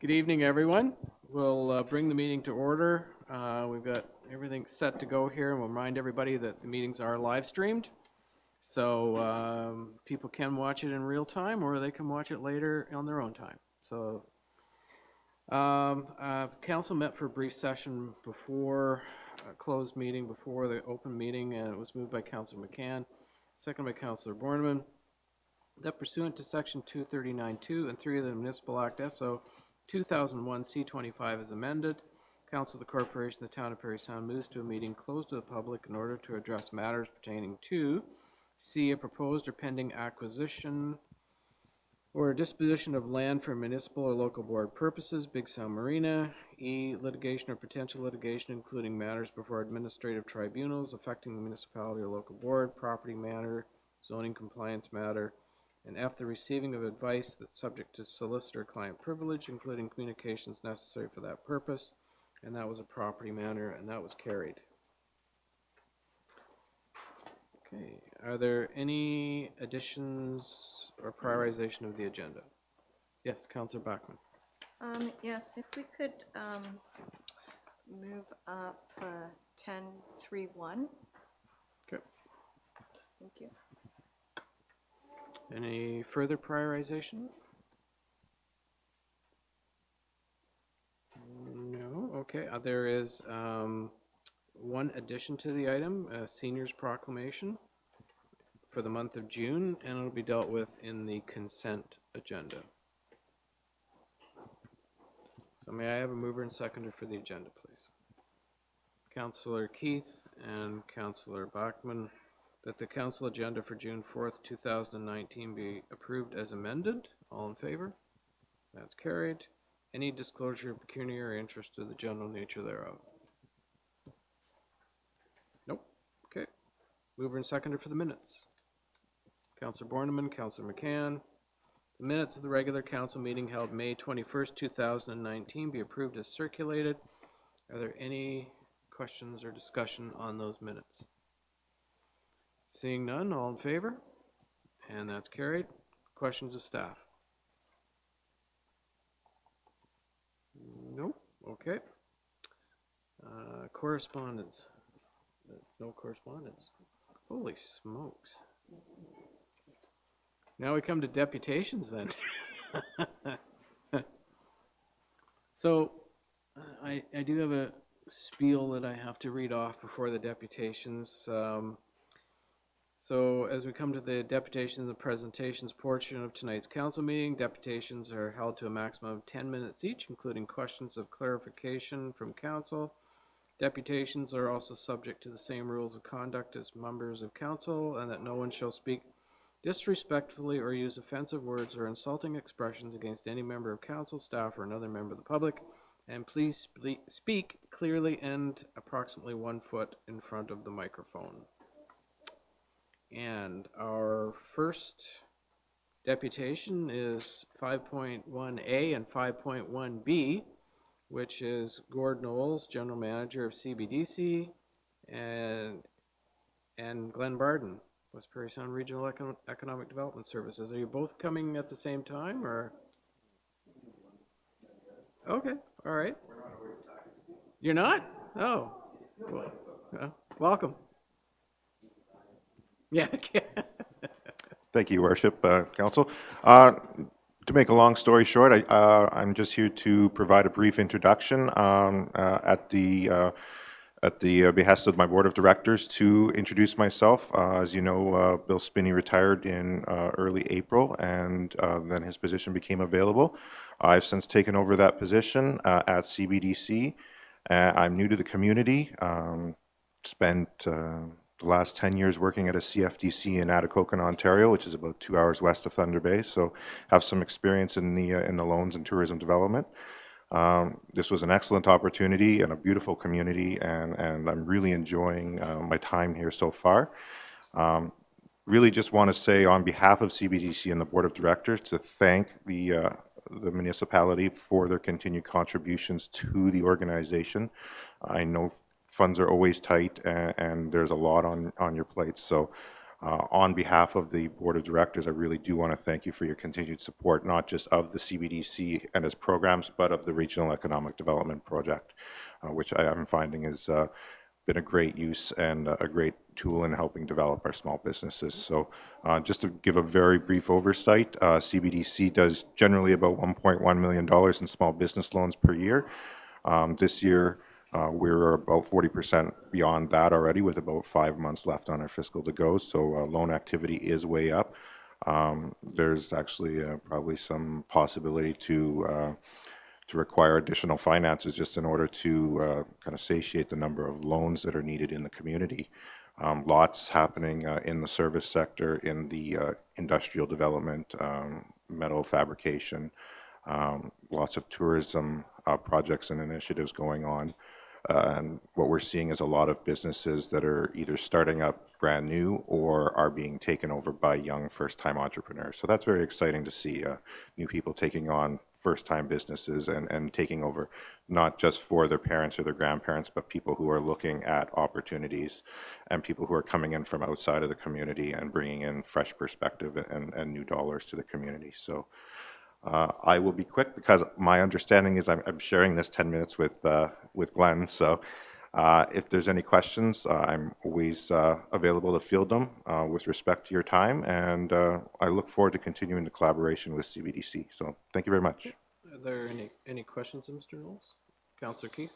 Good evening, everyone. We'll bring the meeting to order. We've got everything set to go here, and we'll remind everybody that the meetings are live streamed. So people can watch it in real time, or they can watch it later on their own time. So council met for a brief session before a closed meeting, before the open meeting, and it was moved by Councillor McCann, seconded by Councillor Borneman, that pursuant to Section 239(2) and 3 of the Municipal Act SO 2001 C25 as amended, Council of the Corporation of the Town of Parry Sound moves to a meeting closed to the public in order to address matters pertaining to C, a proposed or pending acquisition or disposition of land for municipal or local board purposes, Big Sound Marina. E, litigation or potential litigation, including matters before administrative tribunals affecting the municipality or local board, property matter, zoning compliance matter. And F, the receiving of advice that's subject to solicitor-client privilege, including communications necessary for that purpose. And that was a property matter, and that was carried. Okay, are there any additions or prioritization of the agenda? Yes, Councillor Bachman. Yes, if we could move up 10.3.1. Okay. Thank you. Any further prioritization? No. Okay. There is one addition to the item, a seniors proclamation for the month of June, and it'll be dealt with in the consent agenda. So may I have a mover and seconder for the agenda, please? Councillor Keith and Councillor Bachman, that the council agenda for June 4th, 2019 be approved as amended. All in favor? That's carried. Any disclosure of pecuniary interest to the general nature thereof? Nope. Okay. Mover and seconder for the minutes. Councillor Borneman, Councillor McCann. The minutes of the regular council meeting held May 21st, 2019 be approved as circulated. Are there any questions or discussion on those minutes? Seeing none, all in favor? And that's carried. Questions of staff? Nope. Okay. Correspondence. No correspondence. Holy smokes. Now we come to deputations then. So I do have a spiel that I have to read off before the deputations. So as we come to the deputations and presentations portion of tonight's council meeting, deputations are held to a maximum of 10 minutes each, including questions of clarification from council. Deputations are also subject to the same rules of conduct as members of council, and that no one shall speak disrespectfully or use offensive words or insulting expressions against any member of council, staff, or another member of the public. And please speak clearly and approximately 1 foot in front of the microphone. And our first deputation is 5.1A and 5.1B, which is Gord Knowles, General Manager of CBDC, and Glenn Barden, West Parry Sound Regional Economic Development Services. Are you both coming at the same time, or? Okay, all right. You're not? Oh. Well, welcome. Yeah. Thank you, Worship, Council. To make a long story short, I'm just here to provide a brief introduction at the behest of my board of directors to introduce myself. As you know, Bill Spinney retired in early April, and then his position became available. I've since taken over that position at CBDC. I'm new to the community. Spent the last 10 years working at a CFDC in Atikokan, Ontario, which is about 2 hours west of Thunder Bay. So have some experience in the loans and tourism development. This was an excellent opportunity and a beautiful community, and I'm really enjoying my time here so far. Really just want to say on behalf of CBDC and the board of directors to thank the municipality for their continued contributions to the organization. I know funds are always tight, and there's a lot on your plate. So On behalf of the Board of Directors, I really do want to thank you for your continued support, not just of the CBDC and its programs, but of the Regional Economic Development Project, which I am finding has been a great use and a great tool in helping develop our small businesses. So just to give a very brief oversight, CBDC does generally about $1.1 million in small business loans per year. This year, we're about 40% beyond that already, with about 5 months left on our fiscal to go. So loan activity is way up. There's actually probably some possibility to require additional finances just in order to kind of satiate the number of loans that are needed in the community. Lots happening in the service sector, in the industrial development, metal fabrication, lots of tourism projects and initiatives going on. And what we're seeing is a lot of businesses that are either starting up brand new or are being taken over by young first-time entrepreneurs. So that's very exciting to see new people taking on first-time businesses and taking over, not just for their parents or their grandparents, but people who are looking at opportunities and people who are coming in from outside of the community and bringing in fresh perspective and new dollars to the community. So I will be quick because my understanding is I'm sharing this 10 minutes with Glenn. So if there's any questions, I'm always available to field them with respect to your time. And I look forward to continuing the collaboration with CBDC. So thank you very much. Are there any questions of Mr. Knowles? Councillor Keith?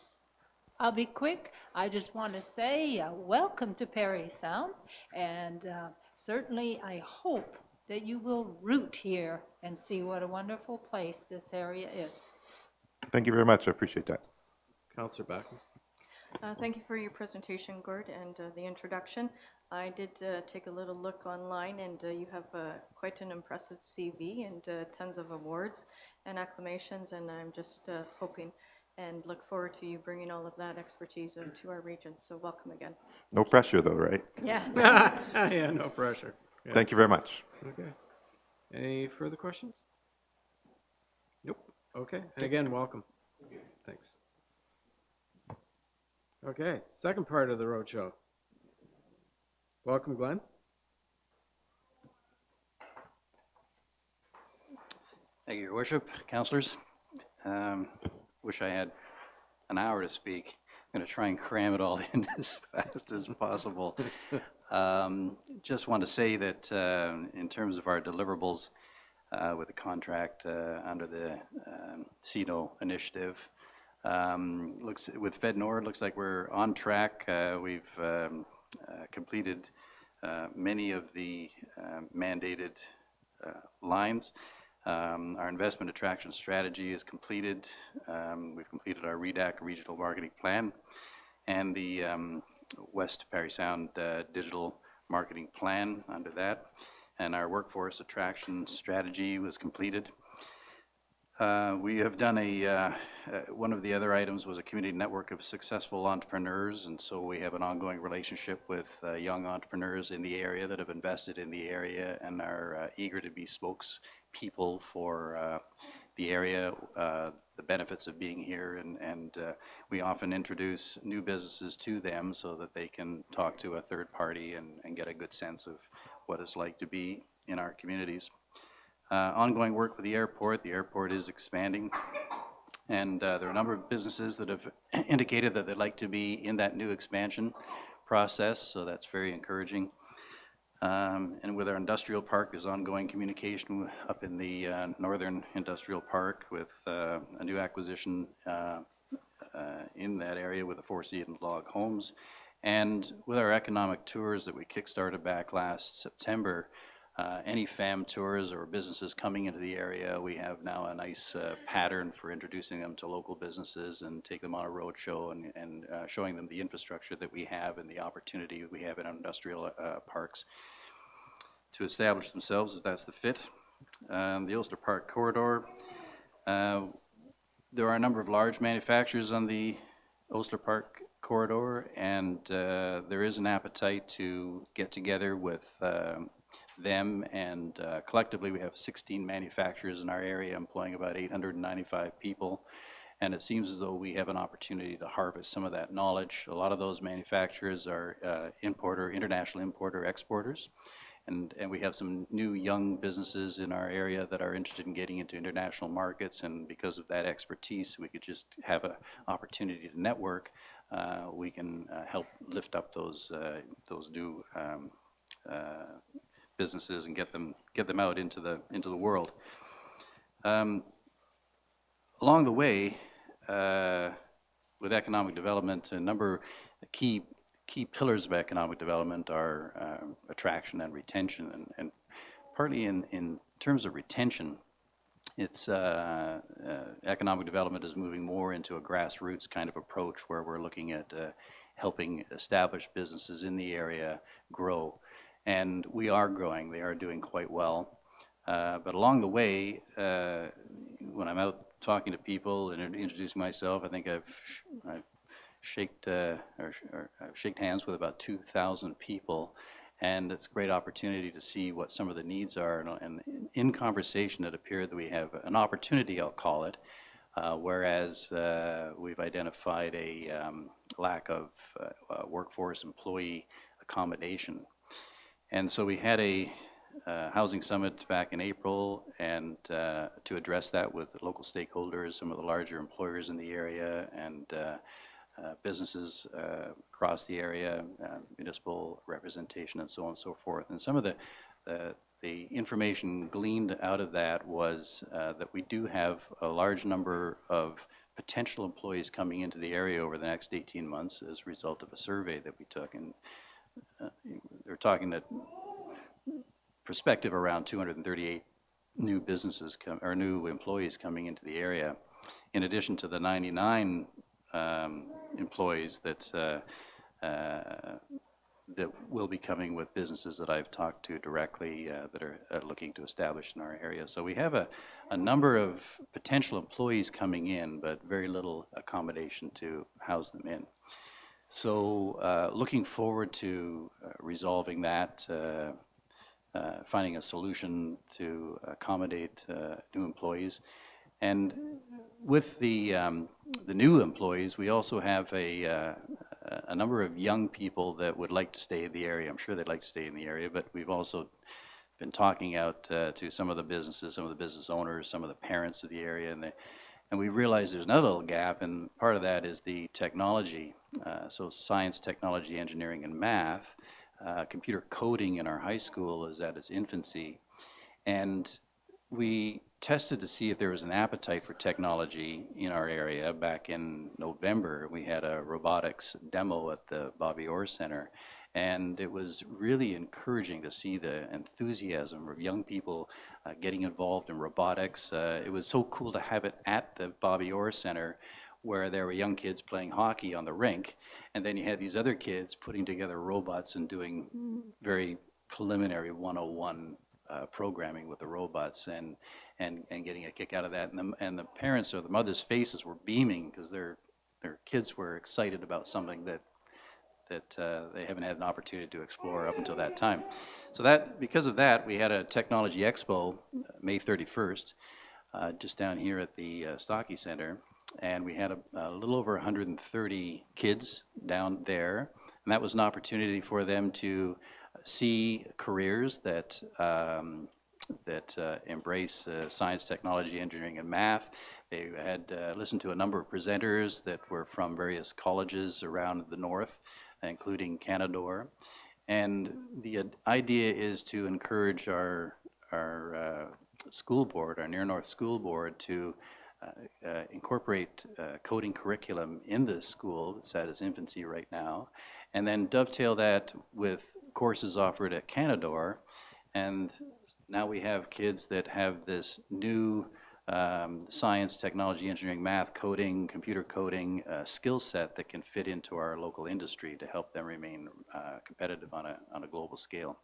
I'll be quick. I just want to say welcome to Parry Sound, and certainly I hope that you will root here and see what a wonderful place this area is. Thank you very much. I appreciate that. Councillor Backman? Thank you for your presentation, Gord, and the introduction. I did take a little look online, and you have quite an impressive CV and tons of awards and acclamations, and I'm just hoping and look forward to you bringing all of that expertise to our region. So welcome again. No pressure though, right? Yeah. Yeah, no pressure. Yeah. Thank you very much. Okay. Any further questions? Nope. Okay. And again, welcome. Thanks. Okay. Second part of the roadshow. Welcome, Glenn. Thank you, Your Worship, councillors. Wish I had an hour to speak. I'm going to try and cram it all in as fast as possible. Just want to say that in terms of our deliverables with the contract under the CENO initiative, with FedNord, looks like we're on track. We've completed many of the mandated lines. Our investment attraction strategy is completed. We've completed our REDAC regional marketing plan and the West Parry Sound digital marketing plan under that. And our workforce attraction strategy was completed. We have done one of the other items was a community network of successful entrepreneurs, and so we have an ongoing relationship with young entrepreneurs in the area that have invested in the area and are eager to be spokespeople for the area, the benefits of being here, and we often introduce new businesses to them so that they can talk to a third party and get a good sense of what it's like to be in our communities. Ongoing work with the airport. The airport is expanding, and there are a number of businesses that have indicated that they'd like to be in that new expansion process, so that's very encouraging. And with our industrial park, there's ongoing communication up in the northern industrial park with a new acquisition in that area with the Four Seasons log homes. And with our economic tours that we kickstarted back last September, any FAM tours or businesses coming into the area, we have now a nice pattern for introducing them to local businesses and take them on a road show and showing them the infrastructure that we have and the opportunity we have in our industrial parks to establish themselves if that's the fit. The Ulster Park corridor, there are a number of large manufacturers on the Ulster Park corridor, and there is an appetite to get together with them, and collectively we have 16 manufacturers in our area employing about 895 people, and it seems as though we have an opportunity to harvest some of that knowledge. A lot of those manufacturers are international importer, exporters, and we have some new young businesses in our area that are interested in getting into international markets, and because of that expertise, we could just have an opportunity to network. We can help lift up those new businesses and get them out into the world. Along the way, with economic development, a number of key pillars of economic development are attraction and retention, and partly in terms of retention, it's economic development is moving more into a grassroots kind of approach where we're looking at helping established businesses in the area grow. And we are growing, they are doing quite well. But along the way, when I'm out talking to people and introducing myself, I think I've shaked hands with about 2,000 people, and it's a great opportunity to see what some of the needs are. And in conversation, it appeared that we have an opportunity, I'll call it, whereas we've identified a lack of workforce employee accommodation. And so we had a housing summit back in April, and to address that with local stakeholders, some of the larger employers in the area, and businesses across the area, municipal representation, and so on and so forth. And some of the information gleaned out of that was that we do have a large number of potential employees coming into the area over the next 18 months as a result of a survey that we took. And they're talking that perspective around 238 new businesses or new employees coming into the area, in addition to the 99 employees that will be coming with businesses that I've talked to directly that are looking to establish in our area. So we have a number of potential employees coming in, but very little accommodation to house them in. So looking forward to resolving that, finding a solution to accommodate new employees. And with the new employees, we also have a number of young people that would like to stay in the area. I'm sure they'd like to stay in the area, but we've also been talking out to some of the businesses, some of the business owners, some of the parents of the area, and we realize there's another little gap, and part of that is the technology. So science, technology, engineering, and math. Computer coding in our high school is at its infancy, and we tested to see if there was an appetite for technology in our area. Back in November, we had a robotics demo at the Bobby Orr Center, and it was really encouraging to see the enthusiasm of young people getting involved in robotics. It was so cool to have it at the Bobby Orr Center, where there were young kids playing hockey on the rink, and then you had these other kids putting together robots and doing very preliminary 101 programming with the robots, and getting a kick out of that. And the parents or the mothers' faces were beaming because their kids were excited about something that they haven't had an opportunity to explore up until that time. So because of that, we had a technology expo May 31st, just down here at the Stocky Center. And we had a little over 130 kids down there, and that was an opportunity for them to see careers that embrace science, technology, engineering, and math. They had listened to a number of presenters that were from various colleges around the north, including Canadore. And the idea is to encourage our school board, our Near North School Board, to incorporate coding curriculum in the school. It's at its infancy right now, and then dovetail that with courses offered at Canadore. And now we have kids that have this new science, technology, engineering, math, coding, computer coding skill set that can fit into our local industry to help them remain competitive on a global scale.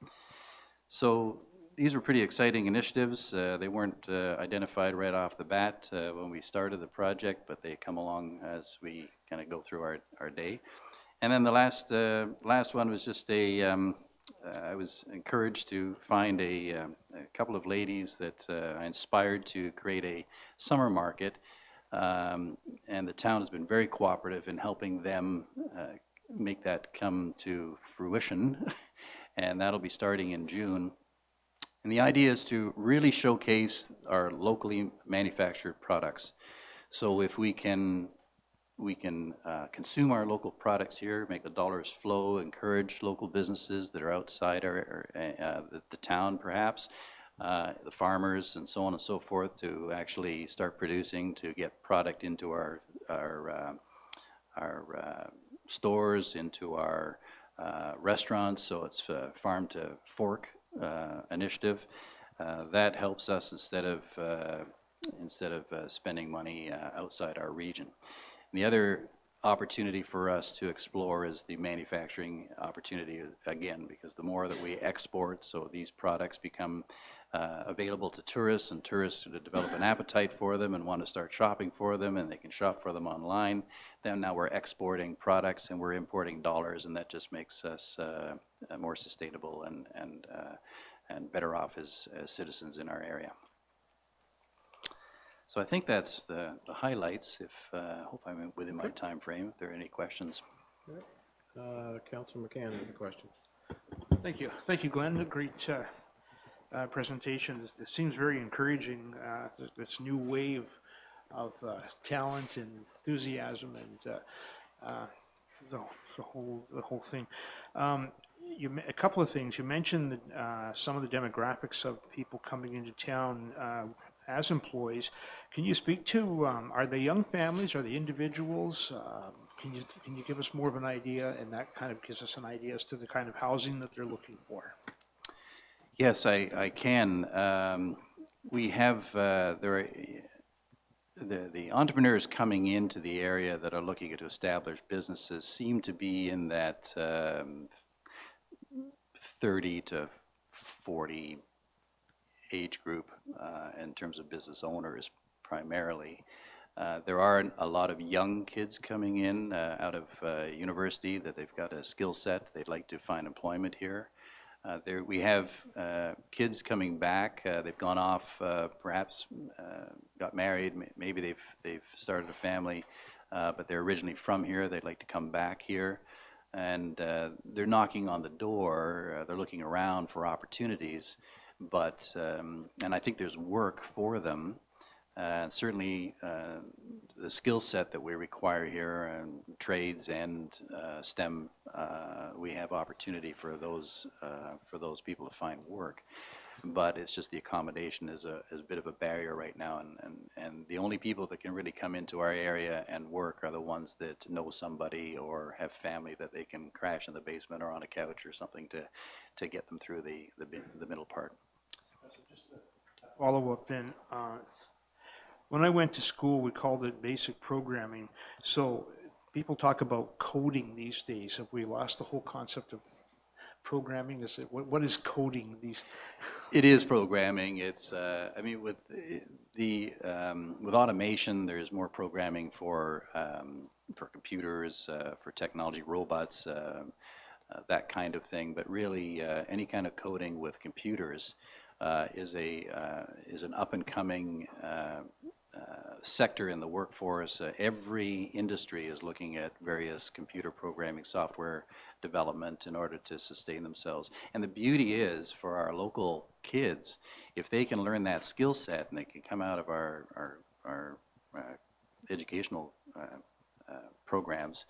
So these were pretty exciting initiatives. They weren't identified right off the bat when we started the project, but they come along as we kind of go through our day. And then the last one was just I was encouraged to find a couple of ladies that I inspired to create a summer market And the town has been very cooperative in helping them make that come to fruition. And that'll be starting in June. And the idea is to really showcase our locally manufactured products. So if we can consume our local products here, make the dollars flow, encourage local businesses that are outside the town perhaps, the farmers and so on and so forth, to actually start producing, to get product into our stores, into our restaurants. So it's farm to fork initiative. That helps us instead of spending money outside our region. And the other opportunity for us to explore is the manufacturing opportunity again, because the more that we export, so these products become available to tourists, and tourists to develop an appetite for them and want to start shopping for them, and they can shop for them online. Then now we're exporting products and we're importing dollars, and that just makes us more sustainable and better off as citizens in our area. So I think that's the highlights. Hope I'm within my time frame. If there are any questions. Councilor McCann has a question. Thank you. Thank you, Glenn. A great presentation. It seems very encouraging, this new wave of talent and enthusiasm and the whole thing. A couple of things. You mentioned some of the demographics of people coming into town as employees. Can you speak to, are they young families, are they individuals? Can you give us more of an idea, and that kind of gives us an idea as to the kind of housing that they're looking for? Yes, I can. We have the entrepreneurs coming into the area that are looking to establish businesses seem to be in that 30 to 40 age group in terms of business owners primarily. There are a lot of young kids coming in out of university that they've got a skill set. They'd like to find employment here. We have kids coming back. They've gone off, perhaps got married. Maybe they've started a family, but they're originally from here. They'd like to come back here, and they're knocking on the door. They're looking around for opportunities, but and I think there's work for them. Certainly, the skill set that we require here, and trades and STEM, we have opportunity for those people to find work. But it's just the accommodation is a bit of a barrier right now, and the only people that can really come into our area and work are the ones that know somebody or have family that they can crash in the basement or on a couch or something to get them through the middle part. Follow up then. When I went to school, we called it basic programming. So people talk about coding these days. Have we lost the whole concept of programming? What is coding these? It is programming. It's I mean, with automation, there's more programming for computers, for technology, robots, that kind of thing. But really, any kind of coding with computers is an up and coming sector in the workforce. Every industry is looking at various computer programming software development in order to sustain themselves. And the beauty is for our local kids, if they can learn that skill set and they can come out of our educational programs,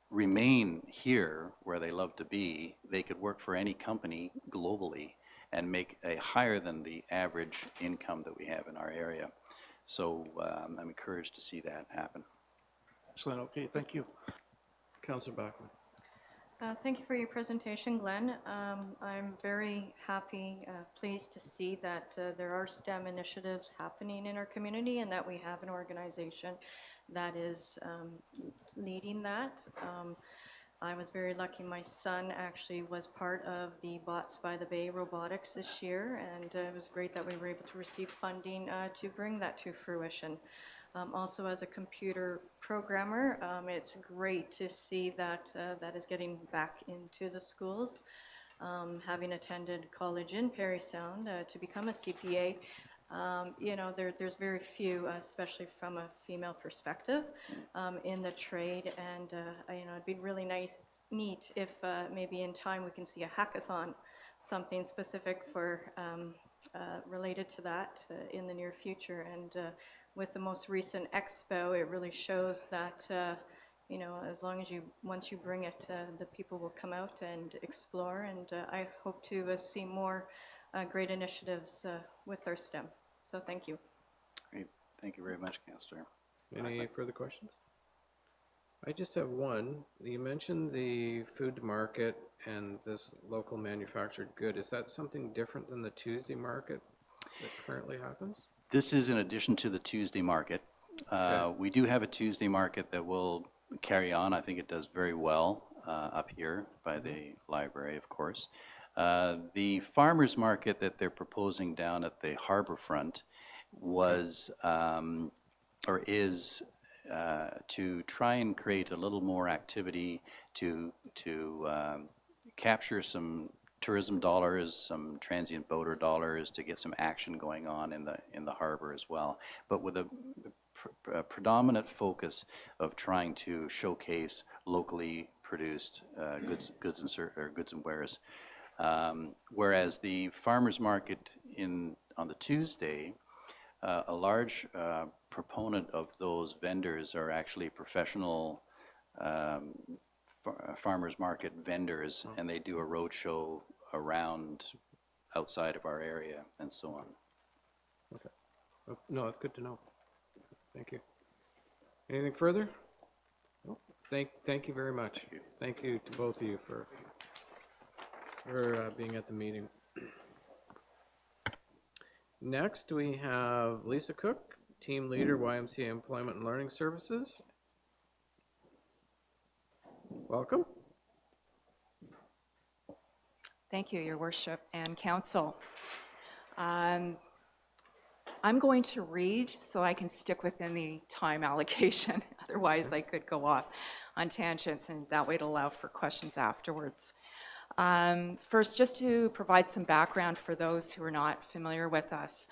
remain here where they love to be, they could work for any company globally and make a higher than the average income that we have in our area. So I'm encouraged to see that happen. Excellent. Okay, thank you. Councilor Bachman. Thank you for your presentation, Glenn. I'm very happy, pleased to see that there are STEM initiatives happening in our community and that we have an organization that is leading that. I was very lucky. My son actually was part of the Bots by the Bay robotics this year, and it was great that we were able to receive funding to bring that to fruition. Also, as a computer programmer, it's great to see that that is getting back into the schools. Having attended college in Parry Sound to become a CPA, You know, there's very few, especially from a female perspective, in the trade. And, you know, it'd be really neat if maybe in time we can see a hackathon, something specific for related to that in the near future. And with the most recent expo, it really shows that, you know, as long as once you bring it, the people will come out and explore. And I hope to see more great initiatives with our STEM. So thank you. Great. Thank you very much, Councillor. Any further questions? I just have one. You mentioned the food market and this local manufactured good. Is that something different than the Tuesday market that currently happens? This is in addition to the Tuesday market. Okay. We do have a Tuesday market that will carry on. I think it does very well up here by the library, of course. The farmers market that they're proposing down at the harbor front was or is to try and create a little more activity to capture some tourism dollars, some transient boater dollars, to get some action going on in the harbor as well, but with a predominant focus of trying to showcase locally produced goods and wares. Whereas the farmers market on the Tuesday, a large proponent of those vendors are actually professional farmers market vendors, and they do a road show around outside of our area and so on. Okay. Oh, no, it's good to know. Thank you. Anything further? Nope. Thank you very much. Thank you to both of you for being at the meeting. Next, we have Lisa Cook, Team Leader, YMCA Employment and Learning Services. Welcome. Thank you, Your Worship and Council. I'm going to read so I can stick within the time allocation. Otherwise, I could go off on tangents, and that way it'll allow for questions afterwards. First, just to provide some background for those who are not familiar with us.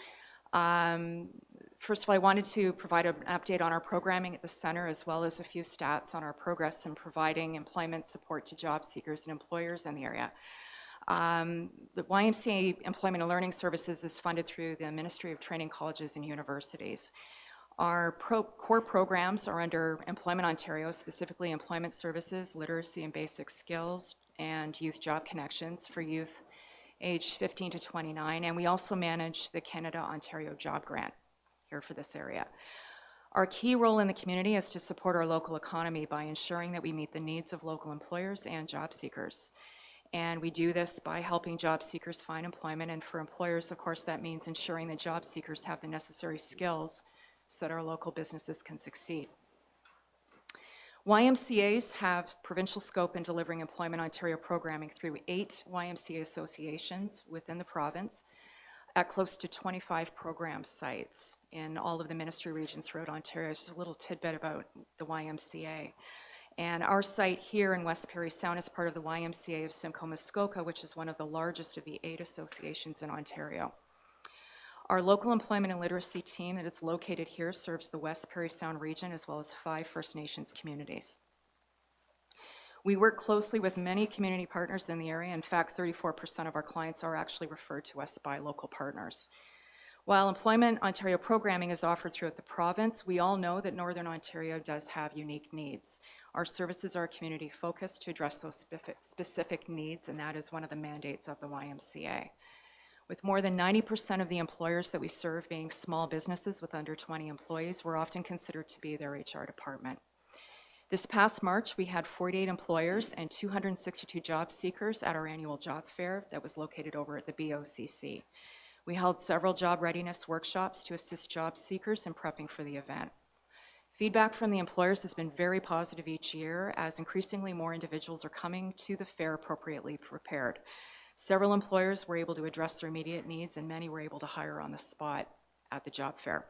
First of all, I wanted to provide an update on our programming at the center, as well as a few stats on our progress in providing employment support to job seekers and employers in the area. The YMCA Employment and Learning Services is funded through the Ministry of Training Colleges and Universities. Our core programs are under Employment Ontario, specifically employment services, literacy and basic skills, and youth job connections for youth aged 15 to 29. And we also manage the Canada-Ontario Job Grant here for this area. Our key role in the community is to support our local economy by ensuring that we meet the needs of local employers and job seekers. And we do this by helping job seekers find employment. And for employers, of course, that means ensuring that job seekers have the necessary skills so that our local businesses can succeed. YMCAs have provincial scope in delivering Employment Ontario programming through 8 YMCA associations within the province at close to 25 program sites in all of the ministry regions throughout Ontario. Just a little tidbit about the YMCA. And our site here in West Parry Sound is part of the YMCA of Simcoe Muskoka, which is one of the largest of the 8 associations in Ontario. Our local employment and literacy team that is located here serves the West Parry Sound region, as well as 5 First Nations communities. We work closely with many community partners in the area. In fact, 34% of our clients are actually referred to us by local partners. While Employment Ontario programming is offered throughout the province, we all know that Northern Ontario does have unique needs. Our services are community focused to address those specific needs, and that is one of the mandates of the YMCA. With more than 90% of the employers that we serve being small businesses with under 20 employees, we're often considered to be their HR department. This past March, we had 48 employers and 262 job seekers at our annual job fair that was located over at the BOCC. We held several job readiness workshops to assist job seekers in prepping for the event. Feedback from the employers has been very positive each year, as increasingly more individuals are coming to the fair appropriately prepared. Several employers were able to address their immediate needs, and many were able to hire on the spot at the job fair.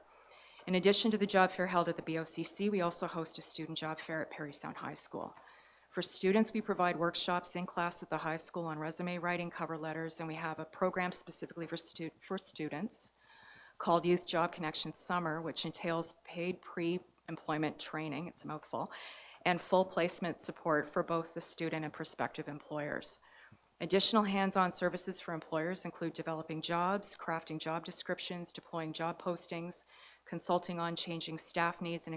In addition to the job fair held at the BOCC, we also host a student job fair at Parry Sound High School. For students, we provide workshops in class at the high school on resume writing, cover letters, and we have a program specifically for students called Youth Job Connection Summer, which entails paid pre-employment training, it's a mouthful, and full placement support for both the student and prospective employers. Additional hands-on services for employers include developing jobs, crafting job descriptions, deploying job postings, consulting on changing staff needs,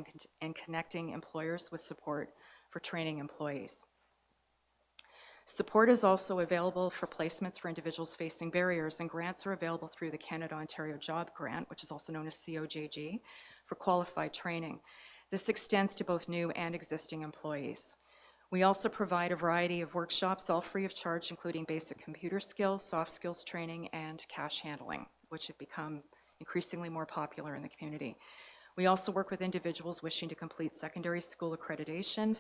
and connecting employers with support for training employees. Support is also available for placements for individuals facing barriers, and grants are available through the Canada-Ontario Job Grant, which is also known as COJG, for qualified training. This extends to both new and existing employees. We also provide a variety of workshops, all free of charge, including basic computer skills, soft skills training, and cash handling, which have become increasingly more popular in the community. We also work with individuals wishing to complete secondary school accreditation,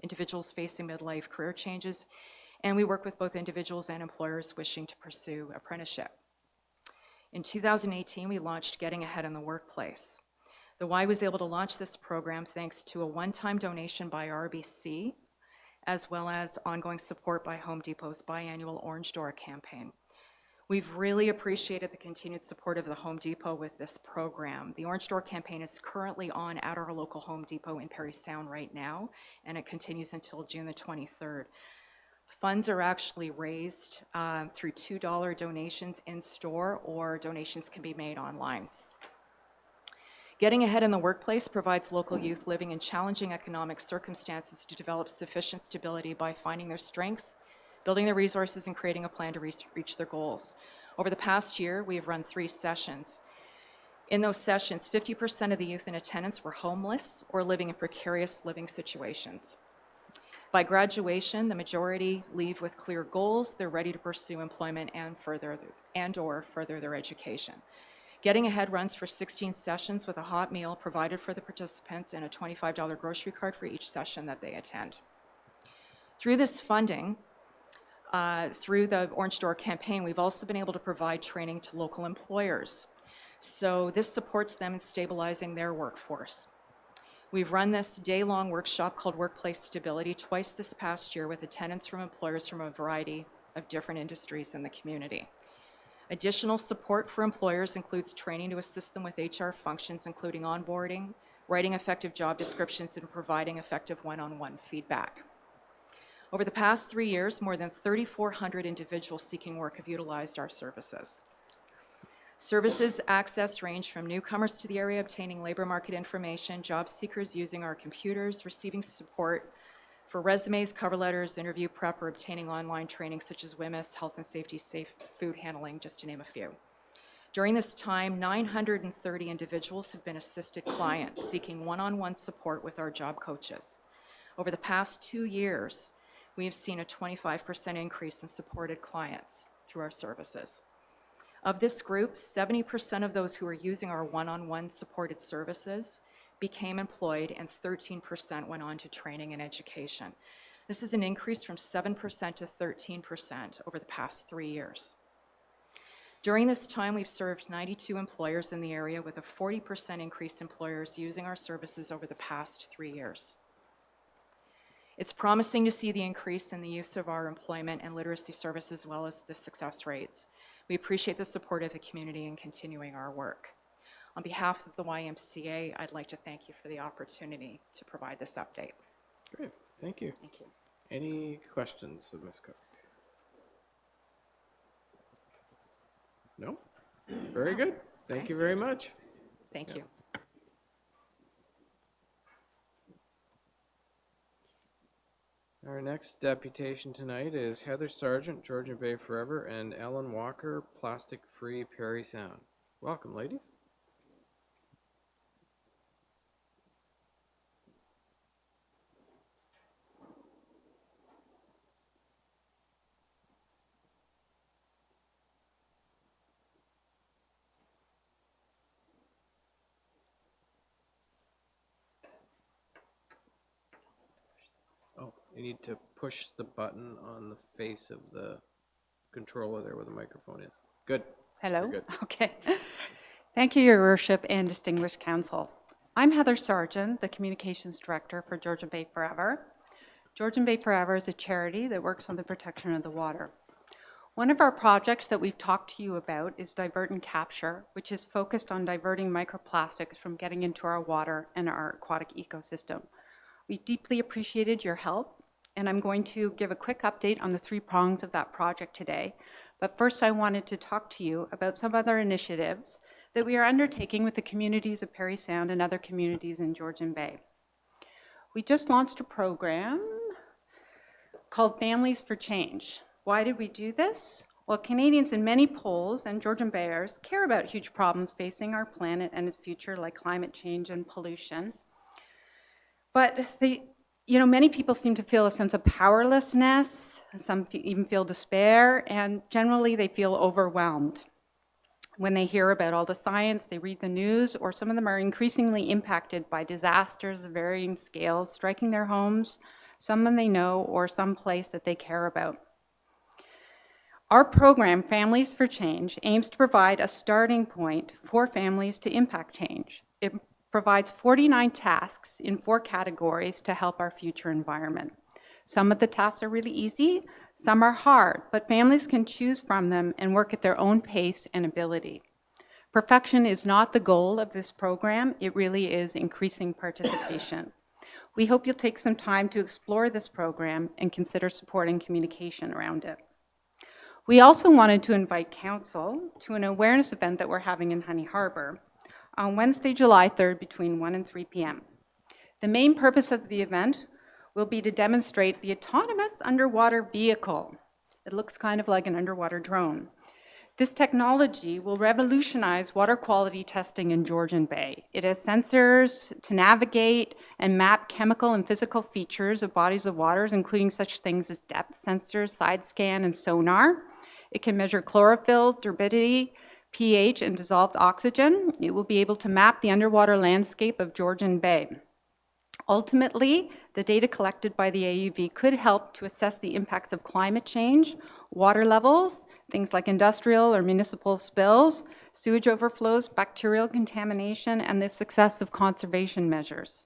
individuals facing midlife career changes, and we work with both individuals and employers wishing to pursue apprenticeship. In 2018, we launched Getting Ahead in the Workplace. The Y was able to launch this program thanks to a one-time donation by RBC, as well as ongoing support by Home Depot's biannual Orange Door campaign. We've really appreciated the continued support of the Home Depot with this program. The Orange Door campaign is currently on at our local Home Depot in Parry Sound right now, and it continues until June the 23rd. Funds are actually raised through $2 donations in store, or donations can be made online. Getting Ahead in the Workplace provides local youth living in challenging economic circumstances to develop sufficient stability by finding their strengths, building their resources, and creating a plan to reach their goals. Over the past year, we have run 3 sessions. In those sessions, 50% of the youth in attendance were homeless or living in precarious living situations. By graduation, the majority leave with clear goals. They're ready to pursue employment and/or further their education. Getting Ahead runs for 16 sessions with a hot meal provided for the participants and a $25 grocery card for each session that they attend. Through this funding, through the Orange Door campaign, we've also been able to provide training to local employers. So this supports them in stabilizing their workforce. We've run this day-long workshop called Workplace Stability twice this past year with attendance from employers from a variety of different industries in the community. Additional support for employers includes training to assist them with HR functions, including onboarding, writing effective job descriptions, and providing effective one-on-one feedback. Over the past 3 years, more than 3,400 individuals seeking work have utilized our services. Services accessed range from newcomers to the area obtaining labor market information, job seekers using our computers, receiving support for resumes, cover letters, interview prep, or obtaining online training such as WMIS, health and safety, safe food handling, just to name a few. During this time, 930 individuals have been assisted clients seeking one-on-one support with our job coaches. Over the past 2 years, we have seen a 25% increase in supported clients through our services. Of this group, 70% of those who are using our one-on-one supported services became employed, and 13% went on to training and education. This is an increase from 7% to 13% over the past 3 years. During this time, we've served 92 employers in the area, with a 40% increase in employers using our services over the past 3 years. It's promising to see the increase in the use of our employment and literacy services, as well as the success rates. We appreciate the support of the community in continuing our work. On behalf of the YMCA, I'd like to thank you for the opportunity to provide this update. Great, thank you. Thank you. Any questions of Ms. Cook? No? Very good. Thank you very much. Thank you. Our next deputation tonight is Heather Sargent, Georgian Bay Forever, and Ellen Walker, Plastic Free Parry Sound. Welcome, ladies. Oh, you need to push the button on the face of the controller there where the microphone is. Good. Hello? You're good. Okay. Thank you, Your Worship and distinguished council. I'm Heather Sargent, the Communications Director for Georgian Bay Forever. Georgian Bay Forever is a charity that works on the protection of the water. One of our projects that we've talked to you about is Divert and Capture, which is focused on diverting microplastics from getting into our water and our aquatic ecosystem. We deeply appreciated your help, and I'm going to give a quick update on the 3 prongs of that project today. But first, I wanted to talk to you about some other initiatives that we are undertaking with the communities of Parry Sound and other communities in Georgian Bay. We just launched a program called Families for Change. Why did we do this? Well, Canadians in many polls and Georgian Bayers care about huge problems facing our planet and its future, like climate change and pollution. But many people seem to feel a sense of powerlessness, some even feel despair, and generally they feel overwhelmed when they hear about all the science, they read the news, or some of them are increasingly impacted by disasters of varying scales, striking their homes, someone they know, or some place that they care about. Our program, Families for Change, aims to provide a starting point for families to impact change. It provides 49 tasks in 4 categories to help our future environment. Some of the tasks are really easy, some are hard, but families can choose from them and work at their own pace and ability. Perfection is not the goal of this program, it really is increasing participation. We hope you'll take some time to explore this program and consider supporting communication around it. We also wanted to invite Council to an awareness event that we're having in Honey Harbor on Wednesday, July 3rd between 1 and 3 p.m. The main purpose of the event will be to demonstrate the autonomous underwater vehicle. It looks kind of like an underwater drone. This technology will revolutionize water quality testing in Georgian Bay. It has sensors to navigate and map chemical and physical features of bodies of waters, including such things as depth sensors, side scan, and sonar. It can measure chlorophyll, turbidity, pH, and dissolved oxygen. It will be able to map the underwater landscape of Georgian Bay. Ultimately, the data collected by the AUV could help to assess the impacts of climate change, water levels, things like industrial or municipal spills, sewage overflows, bacterial contamination, and the success of conservation measures.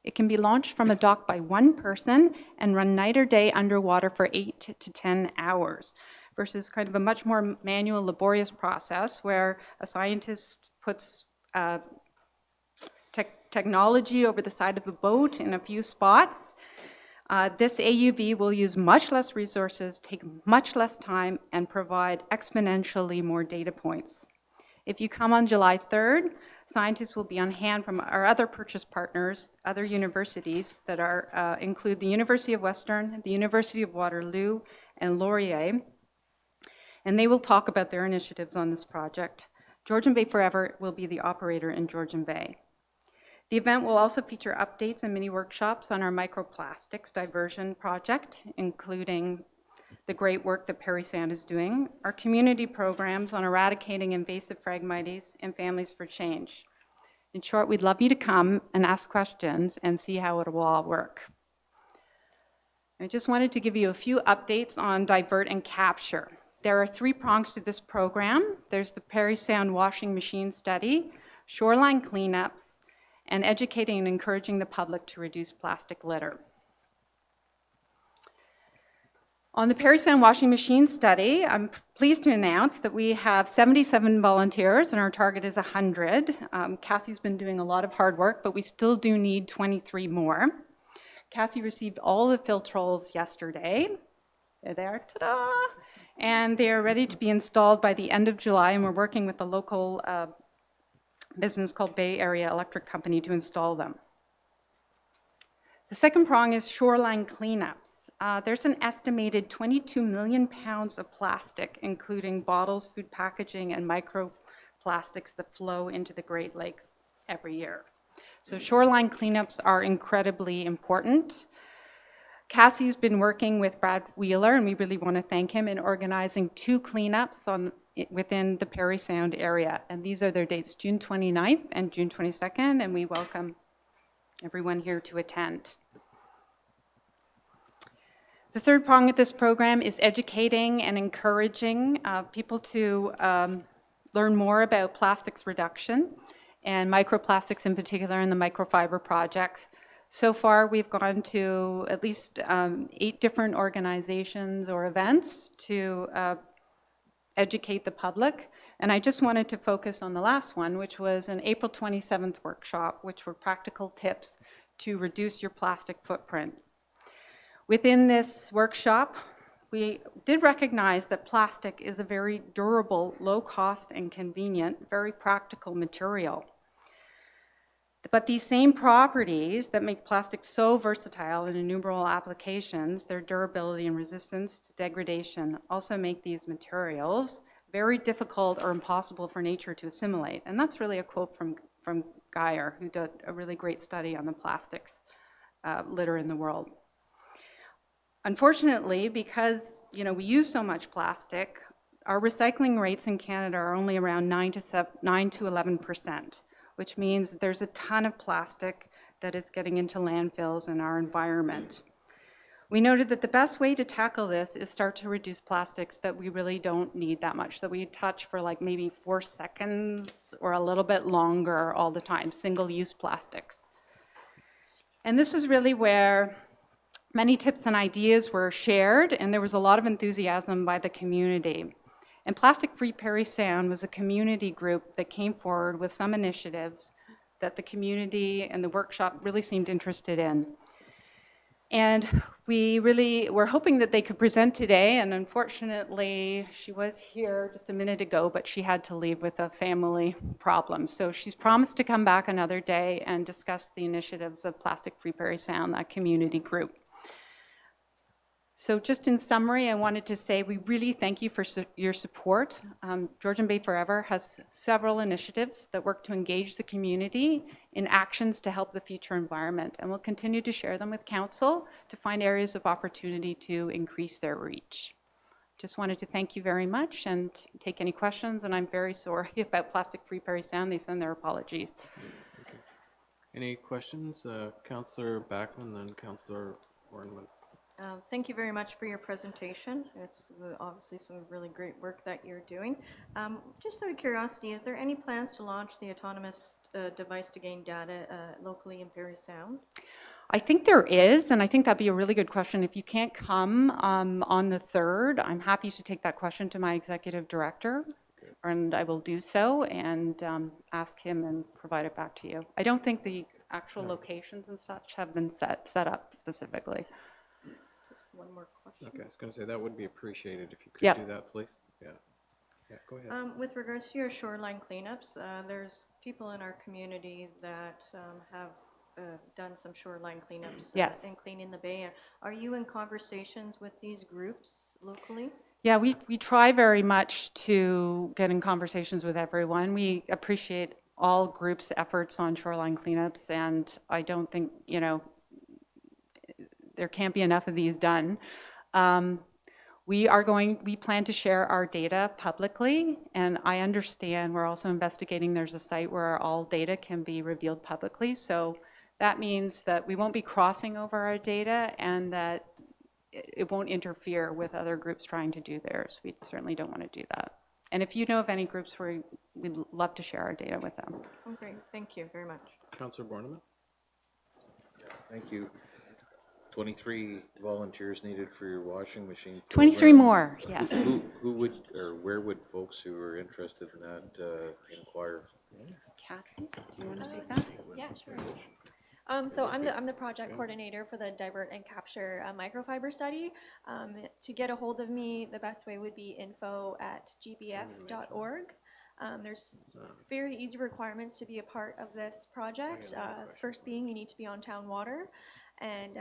It can be launched from a dock by 1 person and run night or day underwater for 8 to 10 hours, versus kind of a much more manual, laborious process where a scientist puts technology over the side of a boat in a few spots. This AUV will use much less resources, take much less time, and provide exponentially more data points. If you come on July 3rd, scientists will be on hand from our other purchase partners, other universities that are include the University of Western, the University of Waterloo, and Laurier, and they will talk about their initiatives on this project. Georgian Bay Forever will be the operator in Georgian Bay. The event will also feature updates and mini workshops on our microplastics diversion project, including the great work that Parry Sound is doing, our community programs on eradicating invasive Phragmites, and Families for Change. In short, we'd love you to come and ask questions and see how it will all work. I just wanted to give you a few updates on Divert and Capture. There are 3 prongs to this program. There's the Parry Sound washing machine study, shoreline cleanups, and educating and encouraging the public to reduce plastic litter. On the Parry Sound washing machine study, I'm pleased to announce that we have 77 volunteers and our target is 100. Cassie's been doing a lot of hard work, but we still do need 23 more. Cassie received all the filtrols yesterday. They're there, ta-da! And they are ready to be installed by the end of July, and we're working with a local business called Bay Area Electric Company to install them. The second prong is shoreline cleanups. There's an estimated 22 million pounds of plastic, including bottles, food packaging, and microplastics that flow into the Great Lakes every year. So shoreline cleanups are incredibly important. Cassie's been working with Brad Wheeler, and we really want to thank him in organizing 2 cleanups within the Parry Sound area. And these are their dates, June 29th and June 22nd, and we welcome everyone here to attend. The third prong of this program is educating and encouraging people to learn more about plastics reduction and microplastics in particular in the microfiber project. So far, we've gone to at least 8 different organizations or events to educate the public. And I just wanted to focus on the last one, which was an April 27th workshop, which were practical tips to reduce your plastic footprint. Within this workshop, we did recognize that plastic is a very durable, low cost and convenient, very practical material. But these same properties that make plastic so versatile in innumerable applications, their durability and resistance to degradation, also make these materials very difficult or impossible for nature to assimilate. And that's really a quote from Geyer, who did a really great study on the plastics litter in the world. Unfortunately, because we use so much plastic, our recycling rates in Canada are only around 9 to 11%, which means that there's a ton of plastic that is getting into landfills in our environment. We noted that the best way to tackle this is start to reduce plastics that we really don't need that much, that we touch for like maybe 4 seconds or a little bit longer all the time, single-use plastics. And this was really where many tips and ideas were shared, and there was a lot of enthusiasm by the community. And Plastic Free Parry Sound was a community group that came forward with some initiatives that the community and the workshop really seemed interested in. And we really were hoping that they could present today, and unfortunately, she was here just a minute ago, but she had to leave with a family problem. So she's promised to come back another day and discuss the initiatives of Plastic Free Parry Sound, that community group. So just in summary, I wanted to say we really thank you for your support. Georgian Bay Forever has several initiatives that work to engage the community in actions to help the future environment, and we'll continue to share them with Council to find areas of opportunity to increase their reach. Just wanted to thank you very much and take any questions, and I'm very sorry about Plastic Free Parry Sound. They send their apologies. Okay. Any questions? Councillor Backman, then Councillor Borneman. Thank you very much for your presentation. It's obviously some really great work that you're doing. Just out of curiosity, is there any plans to launch the autonomous device to gain data locally in Parry Sound? I think there is, and I think that'd be a really good question. If you can't come on the 3rd, I'm happy to take that question to my executive director, and I will do so and ask him and provide it back to you. I don't think the actual locations and such have been set up specifically. One more question. Okay, I was going to say that would be appreciated if you could Yep. do that, please. Yeah. Yeah, go ahead. With regards to your shoreline cleanups, there's people in our community that have done some shoreline cleanups Yes. and cleaning the bay. Are you in conversations with these groups locally? Yeah, we try very much to get in conversations with everyone. We appreciate all groups' efforts on shoreline cleanups, and I don't think, there can't be enough of these done. We plan to share our data publicly, and I understand we're also investigating, there's a site where all data can be revealed publicly, so that means that we won't be crossing over our data and that it won't interfere with other groups trying to do theirs. We certainly don't want to do that. And if you know of any groups where we'd love to share our data with them. Oh, great. Thank you very much. Councillor Borneman? Thank you. 23 volunteers needed for your washing machine 23 program. more, yes. Who would, or where would folks who are interested in that inquire? Cassie, do you want to take that? Yeah, sure. So I'm the project coordinator for the Divert and Capture microfiber study. To get a hold of me, the best way would be info@gbf.org. There's very easy requirements to be a part of this project. First being you need to be on town water, and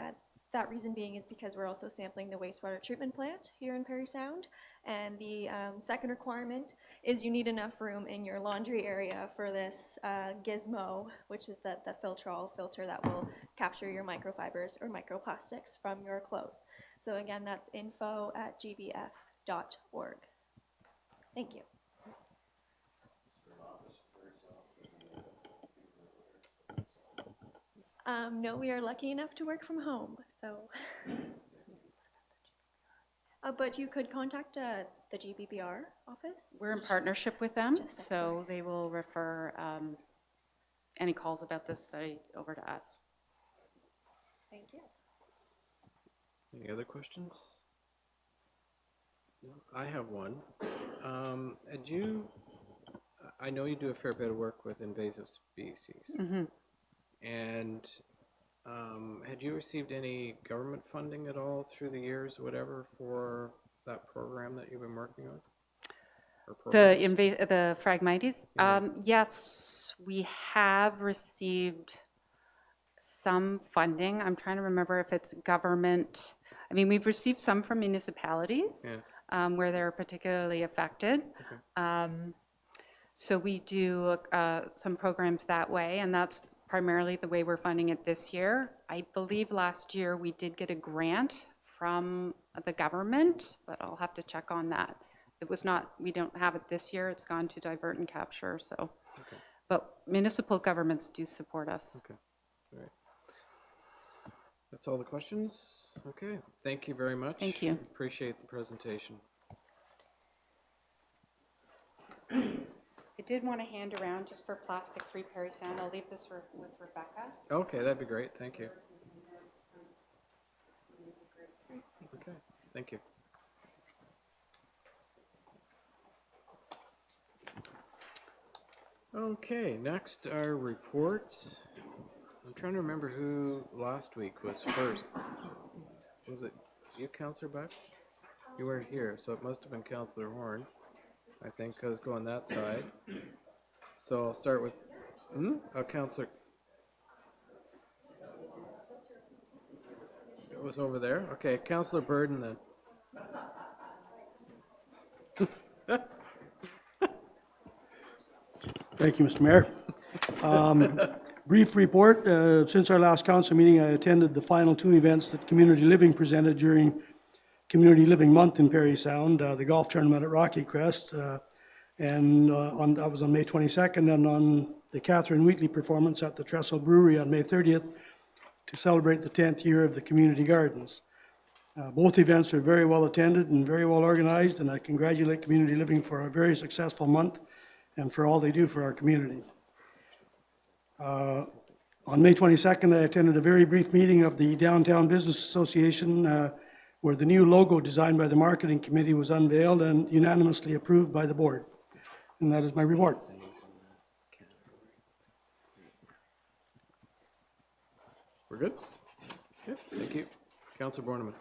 that reason being is because we're also sampling the wastewater treatment plant here in Parry Sound. And the second requirement is you need enough room in your laundry area for this gizmo, which is the filter that will capture your microfibers or microplastics from your clothes. So again, that's info@gbf.org. Thank you. No, we are lucky enough to work from home, so. But you could contact the GBBR office. We're in partnership with them, Just next so they will refer any calls about this study over to us. Thank you. Any other questions? I have one. And I know you do a fair bit of work with invasive species. And had you received any government funding at all through the years, whatever, for that program that you've been working on? Or The Phragmites? Yeah. Yes, we have received some funding. I'm trying to remember if it's government. I mean, we've received some from municipalities where they're particularly affected. So we do some programs that way, and that's primarily the way we're funding it this year. I believe last year we did get a grant from the government, but I'll have to check on that. It was not, we don't have it this year. It's gone to divert and capture, so. But municipal governments do support us. Okay, all right. That's all the questions? Okay, thank you very much. Thank you. Appreciate the presentation. I did want to hand around just for plastic-free Parry Sound. I'll leave this with Rebecca. Okay, that'd be great, thank you. Okay, thank you. Okay, next are reports. I'm trying to remember who last week was first. Was it you, Councillor Buck? You weren't here, so it must have been Councillor Horn, I think, because going that side. So I'll start with, oh, Councillor. It was over there? Okay, Councillor Burden then. Thank you, Mr. Mayor. Brief report. Since our last council meeting, I attended the final two events that Community Living presented during Community Living Month in Parry Sound, the golf tournament at Rocky Crest, and that was on May 22nd, and on the Catherine Wheatley performance at the Trestle Brewery on May 30th to celebrate the 10th year of the community gardens. Both events are very well attended and very well organized, and I congratulate Community Living for a very successful month and for all they do for our community. On May 22nd, I attended a very brief meeting of the Downtown Business Association where the new logo designed by the marketing committee was unveiled and unanimously approved by the board. And that is my report. We're good? Okay, thank you. Councillor Borneman.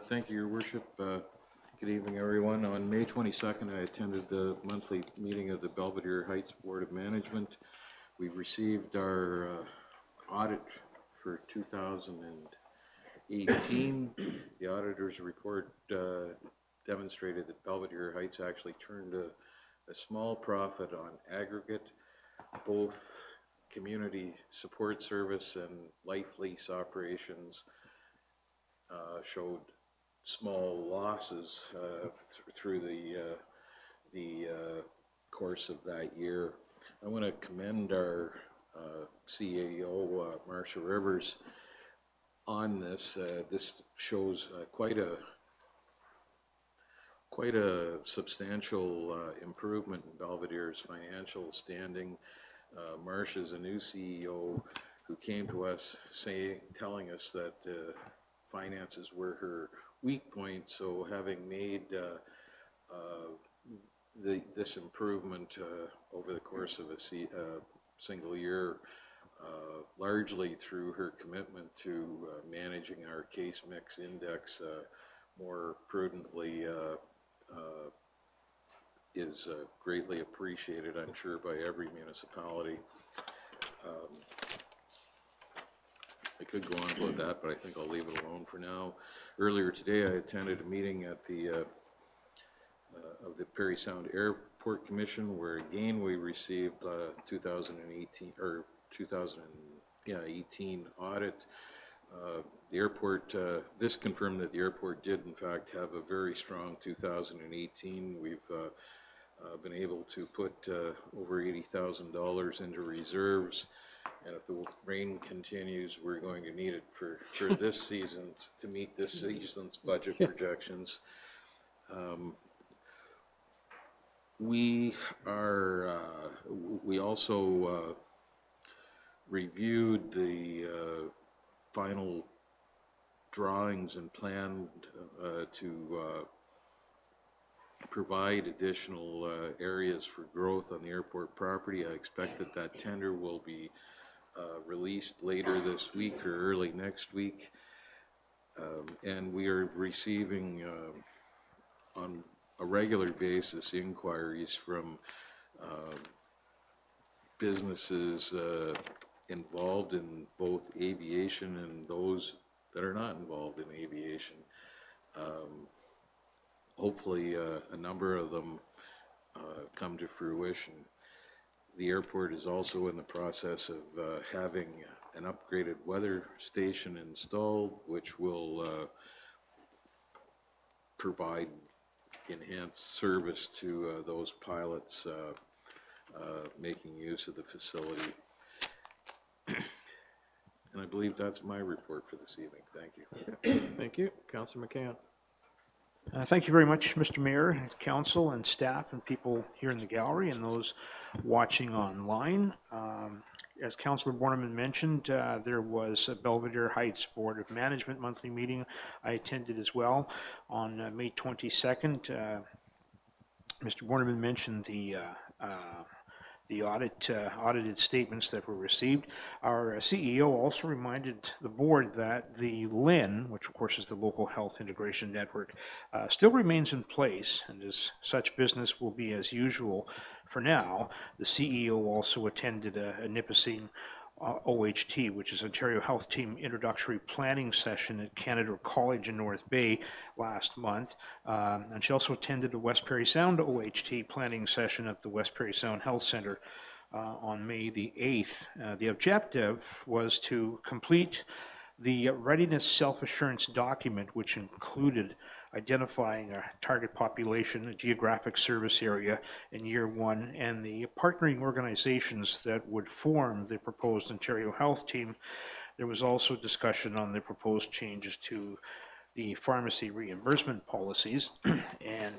Thank you, Your Worship. Good evening, everyone. On May 22nd, I attended the monthly meeting of the Belvedere Heights Board of Management. We received our audit for 2018. The auditor's report demonstrated that Belvedere Heights actually turned a small profit on aggregate. Both community support service and life lease operations showed small losses through the course of that year. I want to commend our CAO, Marcia Rivers, on this. This shows quite a substantial improvement in Belvedere's financial standing. Marcia's a new CEO who came to us telling us that finances were her weak point. So having made this improvement over the course of a single year, largely through her commitment to managing our case mix index more prudently, is greatly appreciated, I'm sure, by every municipality. I could go on about that, but I think I'll leave it alone for now. Earlier today, I attended a meeting at the of the Parry Sound Airport Commission, where again we received 2018 audit. The airport, this confirmed that the airport did in fact have a very strong 2018. We've been able to put over $80,000 into reserves, and if the rain continues, we're going to need it for this season to meet this season's budget projections. We also reviewed the final drawings and planned to provide additional areas for growth on the airport property. I expect that that tender will be released later this week or early next week. And we are receiving on a regular basis inquiries from businesses involved in both aviation and those that are not involved in aviation. Hopefully, a number of them come to fruition. The airport is also in the process of having an upgraded weather station installed, which will provide enhanced service to those pilots making use of the facility. And I believe that's my report for this evening. Thank you. Thank you. Councillor McCann. Thank you very much, Mr. Mayor, council, and staff, and people here in the gallery, and those watching online. As Councillor Borneman mentioned, there was a Belvedere Heights Board of Management monthly meeting. I attended as well on May 22nd. Mr. Borneman mentioned the audited statements that were received. Our CEO also reminded the board that the LIN, which of course is the Local Health Integration Network, still remains in place, and as such, business will be as usual for now. The CEO also attended a Nipissing OHT, which is Ontario Health Team Introductory Planning Session at Canada College in North Bay last month. And she also attended a West Parry Sound OHT planning session at the West Parry Sound Health Center on May the 8th. The objective was to complete the readiness self-assurance document, which included identifying a target population, a geographic service area in year one, and the partnering organizations that would form the proposed Ontario Health Team. There was also discussion on the proposed changes to the pharmacy reimbursement policies, and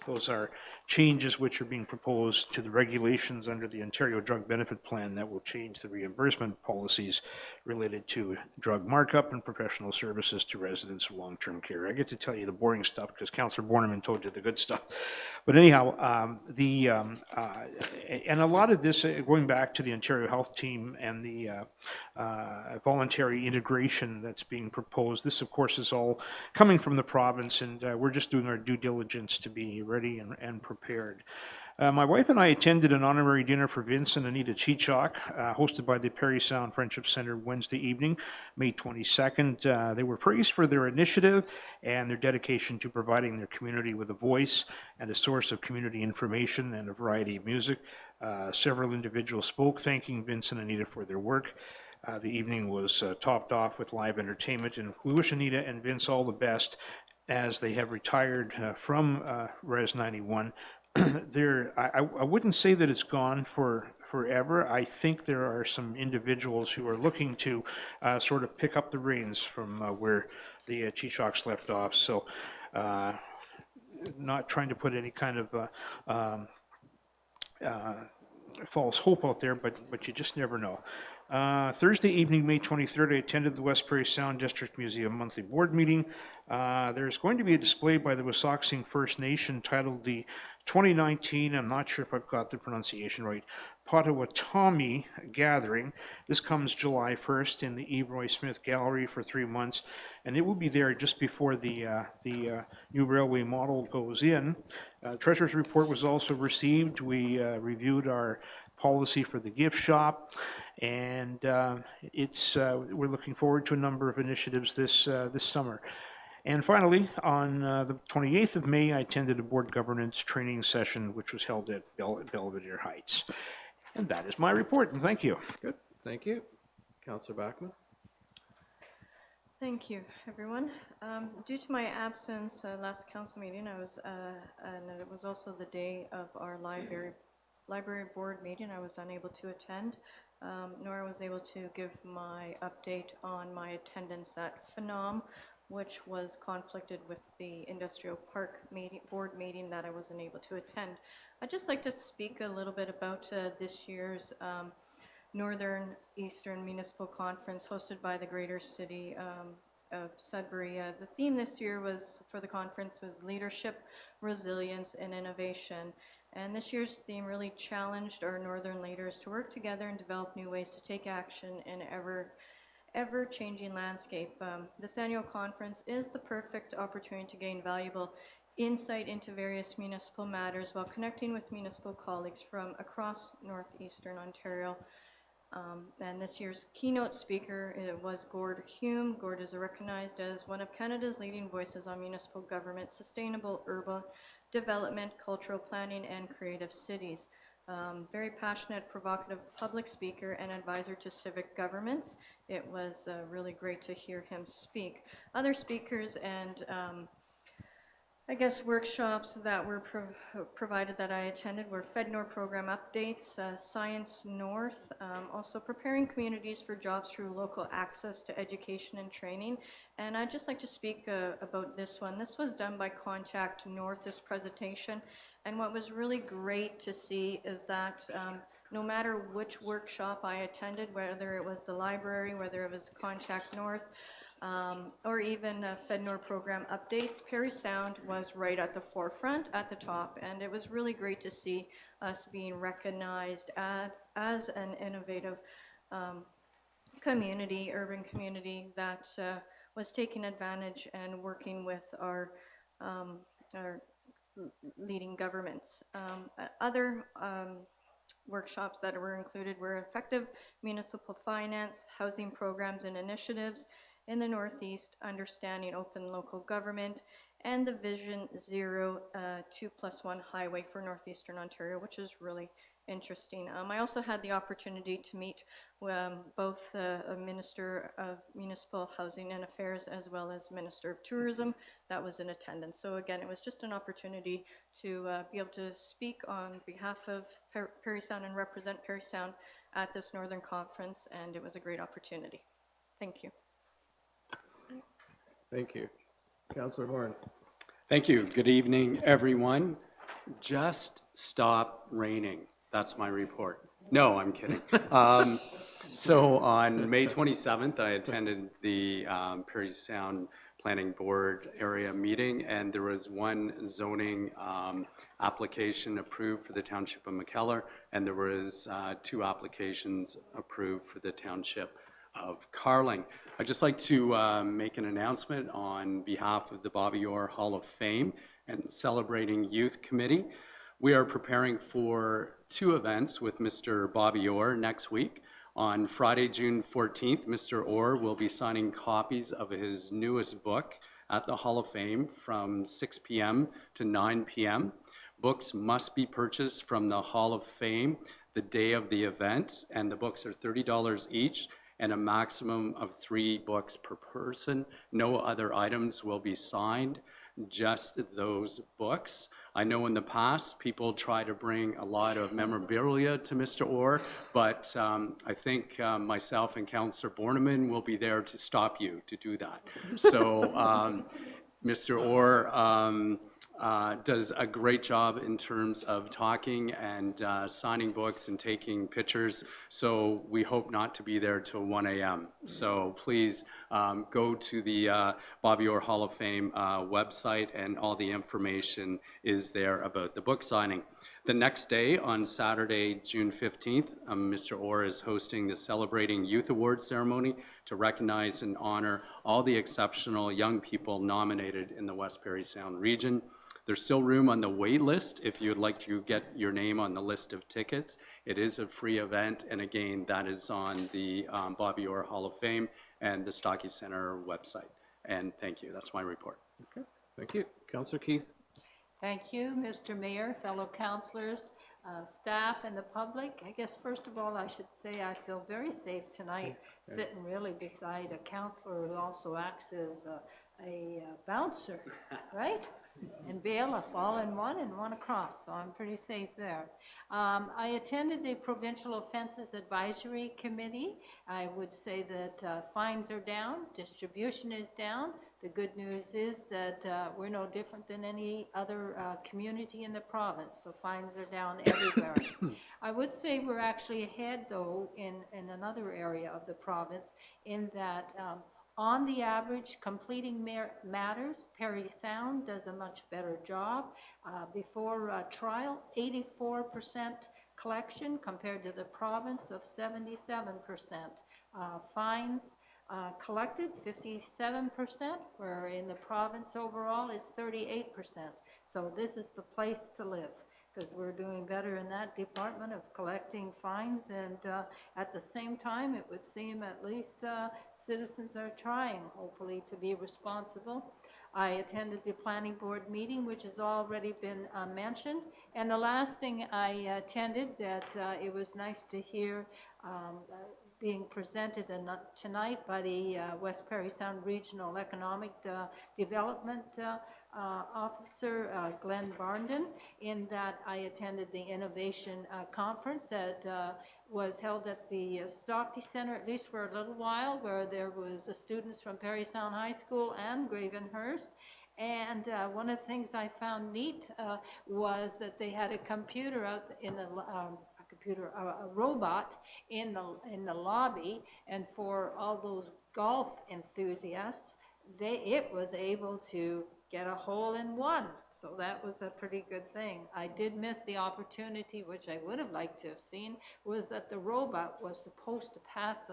those are changes which are being proposed to the regulations under the Ontario Drug Benefit Plan that will change the reimbursement policies related to drug markup and professional services to residents of long-term care. I get to tell you the boring stuff because Councillor Borneman told you the good stuff. But anyhow, and a lot of this, going back to the Ontario Health Team and the voluntary integration that's being proposed, this of course is all coming from the province, and we're just doing our due diligence to be ready and prepared. My wife and I attended an honorary dinner for Vince and Anita Chichok, hosted by the Parry Sound Friendship Center Wednesday evening, May 22nd. They were praised for their initiative and their dedication to providing their community with a voice and a source of community information and a variety of music. Several individuals spoke, thanking Vince and Anita for their work. The evening was topped off with live entertainment, and we wish Anita and Vince all the best as they have retired from Res 91. I wouldn't say that it's gone forever. I think there are some individuals who are looking to sort of pick up the reins from where the Chichoks left off. So not trying to put any kind of false hope out there, but you just never know. Thursday evening, May 23rd, I attended the West Parry Sound District Museum monthly board meeting. There's going to be a display by the Wissahickon First Nation titled the 2019, I'm not sure if I've got the pronunciation right, Potawatomi Gathering. This comes July 1st in the E. Roy Smith Gallery for 3 months, and it will be there just before the new railway model goes in. Treasurer's report was also received. We reviewed our policy for the gift shop, and we're looking forward to a number of initiatives this summer. And finally, on the 28th of May, I attended a board governance training session, which was held at Belvedere Heights. And that is my report, and thank you. Good. Thank you. Councillor Bachman. Thank you, everyone. Due to my absence last council meeting, I was, and it was also the day of our library board meeting, I was unable to attend, nor was able to give my update on my attendance at Phenom, which was conflicted with the industrial park board meeting that I wasn't able to attend. I'd just like to speak a little bit about this year's Northern Eastern Municipal Conference hosted by the Greater City of Sudbury. The theme this year was, for the conference, was leadership, resilience, and innovation. And this year's theme really challenged our northern leaders to work together and develop new ways to take action in ever-changing landscape. This annual conference is the perfect opportunity to gain valuable insight into various municipal matters while connecting with municipal colleagues from across northeastern Ontario. And this year's keynote speaker was Gord Hume. Gord is recognized as one of Canada's leading voices on municipal government, sustainable urban development, cultural planning, and creative cities. Very passionate, provocative public speaker and advisor to civic governments. It was really great to hear him speak. Other speakers and I guess workshops that were provided that I attended were FedNor program updates, Science North, also preparing communities for jobs through local access to education and training. And I'd just like to speak about this one. This was done by Contact North, this presentation. And what was really great to see is that no matter which workshop I attended, whether it was the library, whether it was Contact North, or even FedNor program updates, Parry Sound was right at the forefront, at the top, and it was really great to see us being recognized as an innovative community, urban community that was taking advantage and working with our leading governments. Other workshops that were included were effective municipal finance, housing programs and initiatives in the Northeast, understanding open local government, and the Vision Zero 2+1 highway for Northeastern Ontario, which is really interesting. I also had the opportunity to meet both a Minister of Municipal Housing and Affairs as well as Minister of Tourism that was in attendance. So again, it was just an opportunity to be able to speak on behalf of Parry Sound and represent Parry Sound at this Northern Conference, and it was a great opportunity. Thank you. Thank you. Councillor Horn. Thank you. Good evening, everyone. Just stop raining. That's my report. No, I'm kidding. So on May 27th, I attended the Parry Sound Planning Board area meeting, and there was one zoning application approved for the Township of McKellar, and there was 2 applications approved for the Township of Carling. I'd just like to make an announcement on behalf of the Bobby Orr Hall of Fame and Celebrating Youth Committee. We are preparing for 2 events with Mr. Bobby Orr next week. On Friday, June 14th, Mr. Orr will be signing copies of his newest book at the Hall of Fame from 6 p.m. to 9 p.m. Books must be purchased from the Hall of Fame the day of the event, and the books are $30 each, and a maximum of 3 books per person. No other items will be signed, just those books. I know in the past, people try to bring a lot of memorabilia to Mr. Orr, but I think myself and Councillor Borneman will be there to stop you to do that. So Mr. Orr does a great job in terms of talking and signing books and taking pictures, so we hope not to be there till 1 a.m. So please go to the Bobby Orr Hall of Fame website, and all the information is there about the book signing. The next day, on Saturday, June 15th, Mr. Orr is hosting the Celebrating Youth Awards ceremony to recognize and honor all the exceptional young people nominated in the West Parry Sound region. There's still room on the wait list if you'd like to get your name on the list of tickets. It is a free event, and again, that is on the Bobby Orr Hall of Fame and the Stocky Centre website. And thank you. That's my report. Okay. Thank you. Councillor Keith. Thank you, Mr. Mayor, fellow councillors, staff, and the public. I guess first of all, I should say I feel very safe tonight, sitting really beside a councillor who also acts as a bouncer, right? And bailiff, all in one and one across, so I'm pretty safe there. I attended the Provincial Offences Advisory Committee. I would say that fines are down, distribution is down. The good news is that we're no different than any other community in the province, so fines are down everywhere. I would say we're actually ahead, though, in another area of the province, in that On the average, completing matters, Parry Sound does a much better job. Before trial, 84% collection compared to the province of 77%. Fines collected, 57%, where in the province overall it's 38%. So this is the place to live, because we're doing better in that department of collecting fines, and at the same time, it would seem at least citizens are trying, hopefully, to be responsible. I attended the planning board meeting, which has already been mentioned, and the last thing I attended that it was nice to hear being presented tonight by the West Parry Sound Regional Economic Development Officer, Glenn Barnden, in that I attended the Innovation Conference that was held at the Stockton Center, at least for a little while, where there was students from Parry Sound High School and Gravenhurst. And one of the things I found neat was that they had a computer out in the a robot in the lobby, and for all those golf enthusiasts, it was able to get a hole-in-one. So that was a pretty good thing. I did miss the opportunity, which I would have liked to have seen, was that the robot was supposed to pass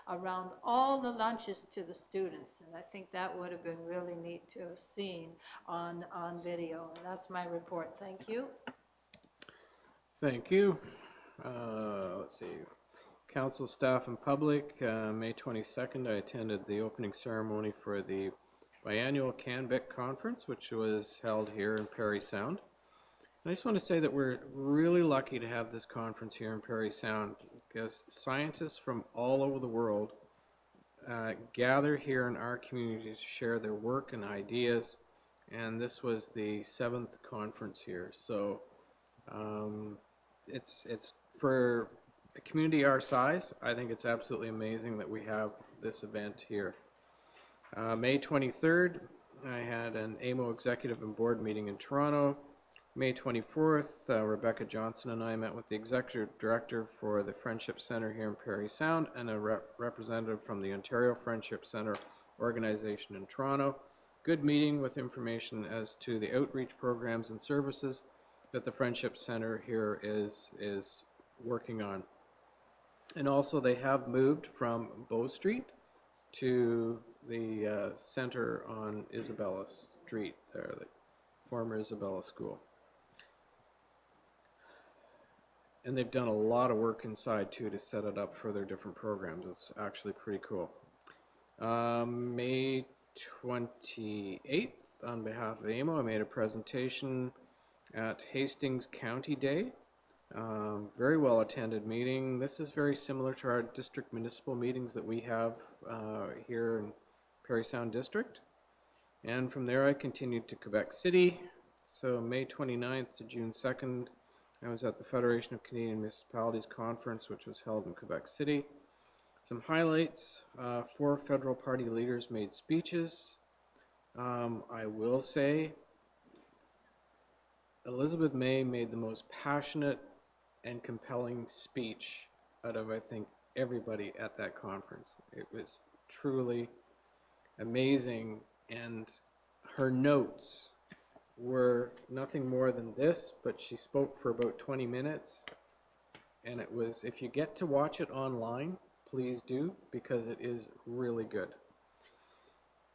around all the lunches to the students, and I think that would have been really neat to have seen on video. And that's my report. Thank you. Thank you. Let's see. Council, staff, and public, May 22nd, I attended the opening ceremony for the biannual Canbec Conference, which was held here in Parry Sound. And I just want to say that we're really lucky to have this conference here in Parry Sound, because scientists from all over the world gather here in our community to share their work and ideas, and this was the 7th conference here. So it's for a community our size, I think it's absolutely amazing that we have this event here. May 23rd, I had an AMO executive and board meeting in Toronto. May 24th, Rebecca Johnson and I met with the executive director for the Friendship Center here in Parry Sound and a representative from the Ontario Friendship Center organization in Toronto. Good meeting with information as to the outreach programs and services that the Friendship Center here is working on. And also they have moved from Bow Street to the center on Isabella Street there, the former Isabella School. And they've done a lot of work inside too to set it up for their different programs. It's actually pretty cool. May 28th, on behalf of AMO, I made a presentation at Hastings County Day. Very well attended meeting. This is very similar to our district municipal meetings that we have here in Parry Sound District. And from there I continued to Quebec City. So May 29th to June 2nd, I was at the Federation of Canadian Municipalities Conference, which was held in Quebec City. Some highlights, 4 federal party leaders made speeches. I will say Elizabeth May made the most passionate and compelling speech out of, I think, everybody at that conference. It was truly amazing, and her notes were nothing more than this, but she spoke for about 20 minutes, and it was, if you get to watch it online, please do, because it is really good.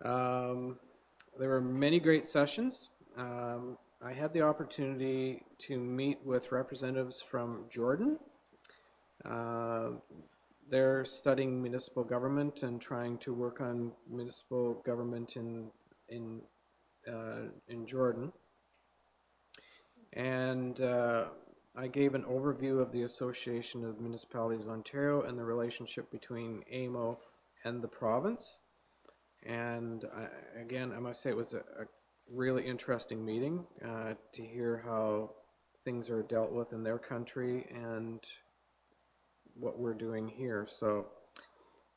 There were many great sessions. I had the opportunity to meet with representatives from Jordan. They're studying municipal government and trying to work on municipal government in Jordan. And I gave an overview of the Association of Municipalities of Ontario and the relationship between AMO and the province. And again, I must say it was a really interesting meeting to hear how things are dealt with in their country and what we're doing here. So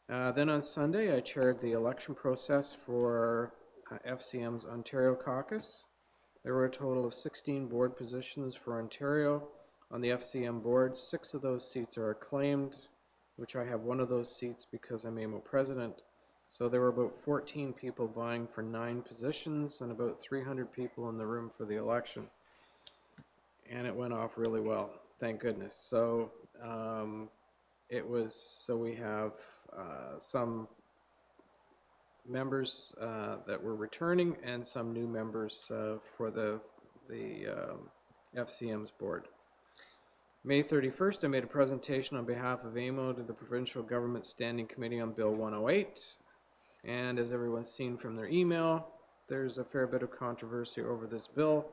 then on Sunday, I chaired the election process for FCM's Ontario caucus. There were a total of 16 board positions for Ontario on the FCM board. 6 of those seats are acclaimed, which I have one of those seats because I'm AMO president. So there were about 14 people vying for 9 positions and about 300 people in the room for the election. And it went off really well, thank goodness. So we have some members that were returning and some new members for the FCM's board. May 31st, I made a presentation on behalf of AMO to the Provincial Government Standing Committee on Bill 108. And as everyone's seen from their email, there's a fair bit of controversy over this bill,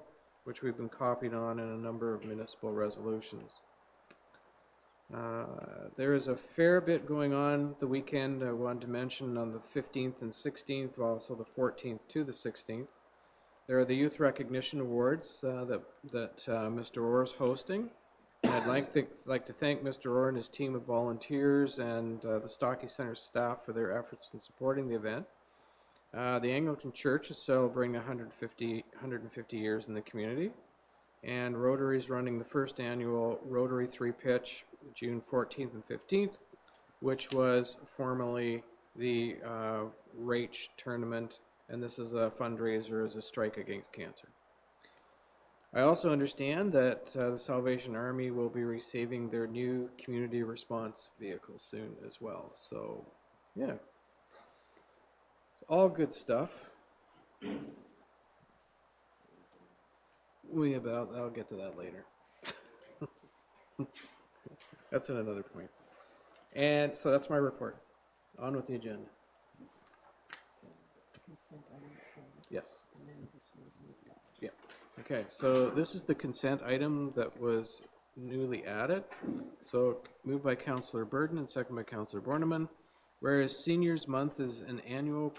which we've been copied on in a number of municipal resolutions. There is a fair bit going on the weekend. I wanted to mention on the 15th and 16th, well, also the 14th to the 16th. There are the Youth Recognition Awards that Mr. Orr is hosting. And I'd like to thank Mr. Orr and his team of volunteers and the Stocky Centre staff for their efforts in supporting the event. The Anglican Church is celebrating 150 years in the community, and Rotary is running the first annual Rotary 3-pitch, June 14th and 15th, which was formerly the RACH tournament, and this is a fundraiser as a strike against cancer. I also understand that the Salvation Army will be receiving their new community response vehicle soon as well. So, yeah, it's all good stuff. I'll get to that later. That's in another point. And so that's my report. On with the agenda. Yes. Yeah. Okay, so this is the consent item that was newly added. So moved by Councillor Burden and second by Councillor Borneman. Whereas Seniors Month is an annual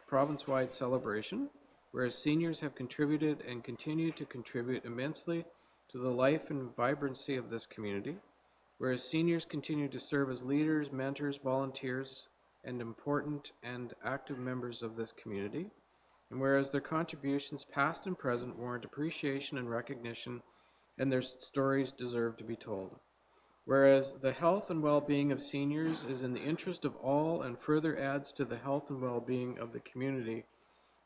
province-wide celebration, whereas seniors have contributed and continue to contribute immensely to the life and vibrancy of this community, whereas seniors continue to serve as leaders, mentors, volunteers, and important and active members of this community, and whereas their contributions past and present warrant appreciation and recognition, and their stories deserve to be told. Whereas the health and well-being of seniors is in the interest of all and further adds to the health and well-being of the community,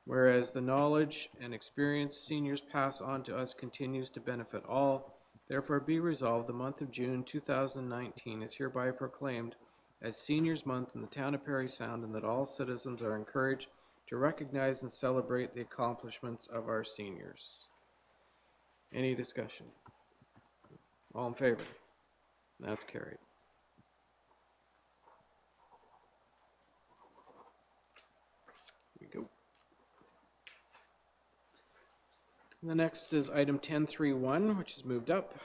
whereas the knowledge and experience seniors pass on to us continues to benefit all, therefore be resolved the month of June 2019 is hereby proclaimed as Seniors Month in the town of Parry Sound, and that all citizens are encouraged to recognize and celebrate the accomplishments of our seniors. Any discussion? All in favor? That's carried. Here we go. The next is item 10.3.1, which is moved up.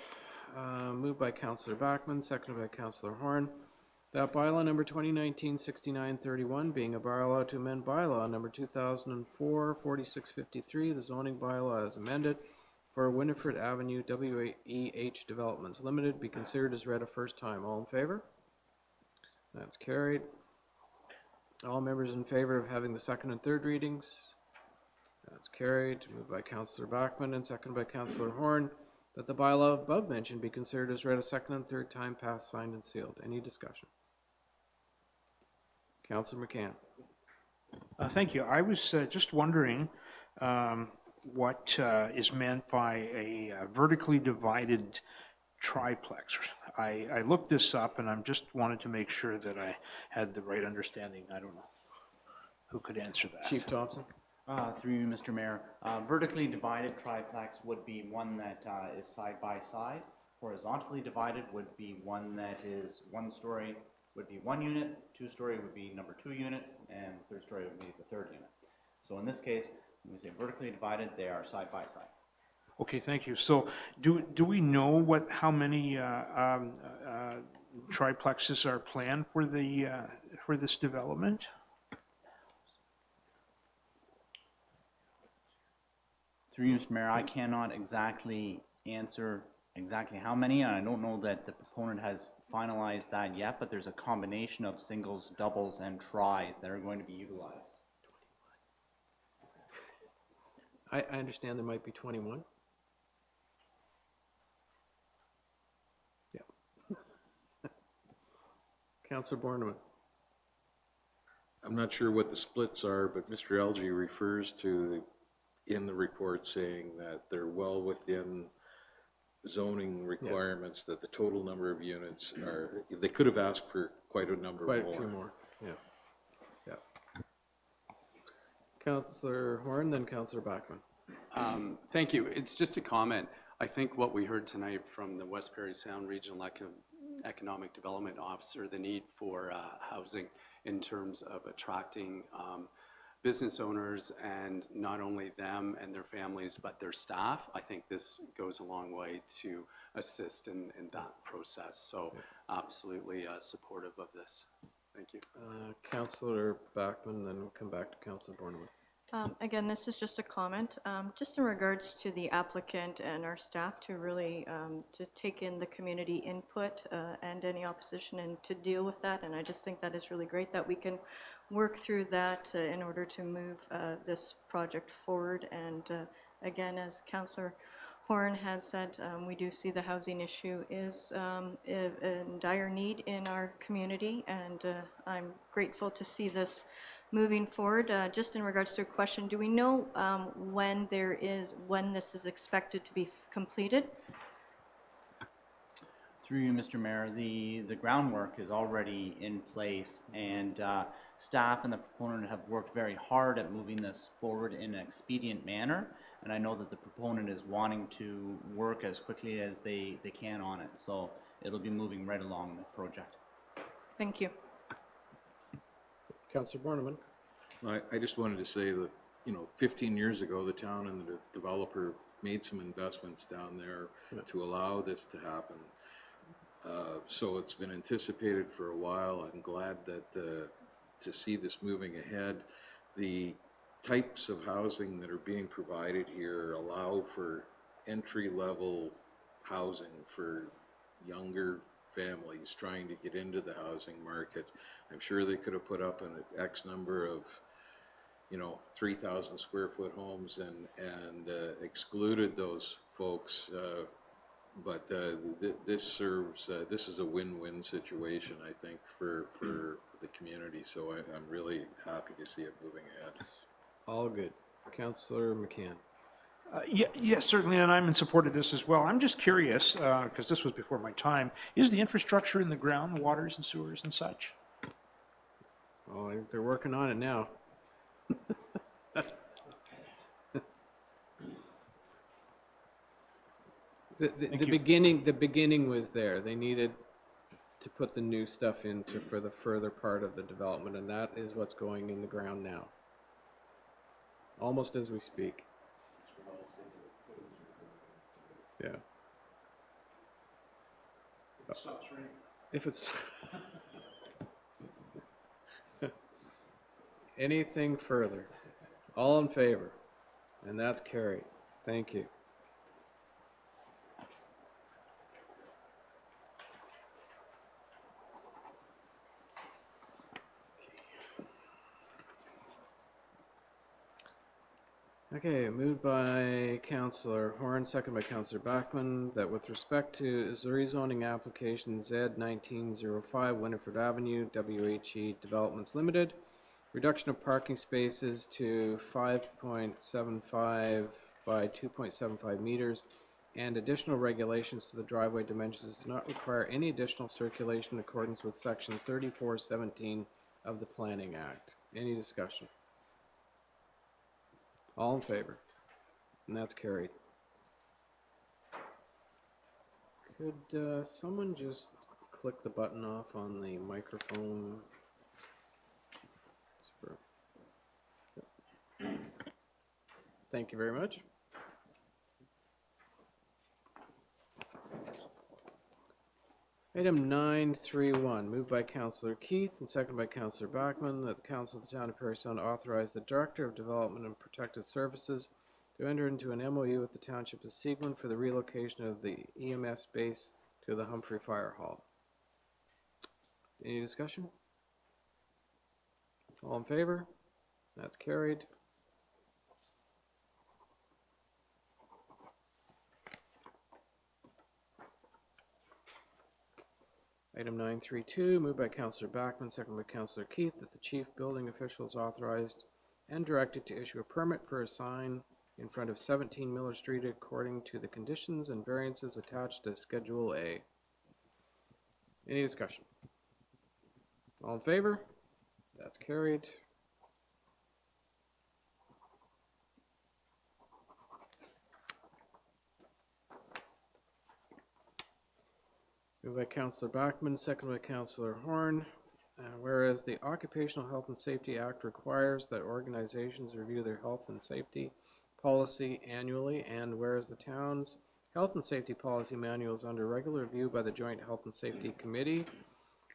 Moved by Councillor Bachmann, seconded by Councillor Horn. That bylaw number 2019-6931 being a bylaw to amend bylaw number 2004-4653, the zoning bylaw as amended for Winifred Avenue WEH Developments Limited, be considered as read a first time. All in favor? That's carried. All members in favor of having the second and third readings? That's carried. Moved by Councillor Bachmann and seconded by Councillor Horn that the bylaw above mentioned be considered as read a second and third time, passed, signed, and sealed. Any discussion? Councillor McCann. Thank you. I was just wondering what is meant by a vertically divided triplex. I looked this up and I just wanted to make sure that I had the right understanding. I don't know who could answer that. Chief Thompson. Through you, Mr. Mayor. Vertically divided triplex would be one that is side by side. Horizontally divided would be one that is one story would be one unit, two story would be number 2 unit, and third story would be the third unit. So in this case, when we say vertically divided, they are side by side. Okay, thank you. So do we know how many triplexes are planned for this development? Through you, Mr. Mayor, I cannot exactly answer exactly how many, and I don't know that the proponent has finalized that yet, but there's a combination of singles, doubles, and tries that are going to be utilized. I understand there might be 21. Yeah. Councillor Borneman. I'm not sure what the splits are, but Mr. Algie refers to in the report saying that they're well within zoning requirements, that the total number of units are, they could have asked for quite a number more. Quite a few more, yeah. Yeah. Councillor Horn, then Councillor Backman. Thank you. It's just a comment. I think what we heard tonight from the West Parry Sound Regional Economic Development Officer, the need for housing in terms of attracting business owners, and not only them and their families, but their staff. I think this goes a long way to assist in that process. So absolutely supportive of this. Thank you. Councillor Backman, then we'll come back to Councillor Borneman. Again, this is just a comment, just in regards to the applicant and our staff to really to take in the community input and any opposition and to deal with that. And I just think that is really great that we can work through that in order to move this project forward. And again, as Councillor Horn has said, we do see the housing issue is in dire need in our community, and I'm grateful to see this moving forward. Just in regards to a question, do we know when this is expected to be completed? Through you, Mr. Mayor, the groundwork is already in place, and staff and the proponent have worked very hard at moving this forward in an expedient manner, and I know that the proponent is wanting to work as quickly as they can on it, so it'll be moving right along the project. Thank you. Councillor Borneman. I just wanted to say that, 15 years ago, the town and the developer made some investments down there to allow this to happen. So it's been anticipated for a while. I'm glad that to see this moving ahead. The types of housing that are being provided here allow for entry-level housing for younger families trying to get into the housing market. I'm sure they could have put up an X number of 3,000 square foot homes and excluded those folks, but this is a win-win situation, I think, for the community, so I'm really happy to see it moving ahead. All good. Councillor McCann. Yes, certainly, and I'm in support of this as well. I'm just curious, because this was before my time, is the infrastructure in the ground, the waters and sewers and such? Oh, they're working on it now. The beginning was there. They needed to put the new stuff into for the further part of the development, and that is what's going in the ground now. Almost as we speak. Yeah. If it stops raining. If it's anything further, all in favor, and that's carried. Thank you. Okay, moved by Councillor Horn, second by Councillor Backman, that with respect to rezoning application Z1905 Winifred Avenue, WHE Developments Limited, reduction of parking spaces to 5.75 by 2.75 meters, and additional regulations to the driveway dimensions do not require any additional circulation in accordance with Section 3417 of the Planning Act. Any discussion? All in favor? And that's carried. Could someone just click the button off on the microphone? Thank you very much. Item 931, moved by Councillor Keith and seconded by Councillor Backman, that the Council of the Town of Parry Sound authorize the Director of Development and Protected Services to enter into an MOU with the Township of Seguin for the relocation of the EMS base to the Humphrey Fire Hall. Any discussion? All in favor? That's carried. Item 932, moved by Councillor Backman, second by Councillor Keith, that the chief building official is authorized and directed to issue a permit for a sign in front of 17 Miller Street according to the conditions and variances attached to Schedule A. Any discussion? All in favor? That's carried. Moved by Councillor Backman, second by Councillor Horn. Whereas the Occupational Health and Safety Act requires that organizations review their health and safety policy annually, and whereas the town's health and safety policy manual is under regular review by the Joint Health and Safety Committee,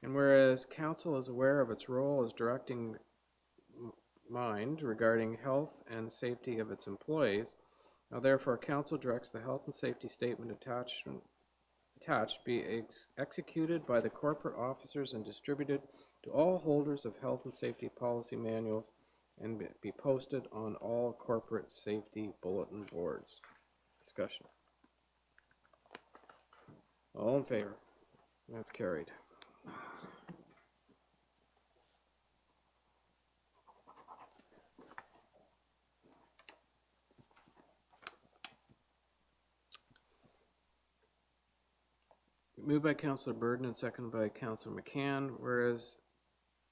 and whereas council is aware of its role as directing mind regarding health and safety of its employees, now therefore council directs the health and safety statement attached be executed by the corporate officers and distributed to all holders of health and safety policy manuals and be posted on all corporate safety bulletin boards. Discussion. All in favor? That's carried. Moved by Councillor Burden and seconded by Councillor McCann, whereas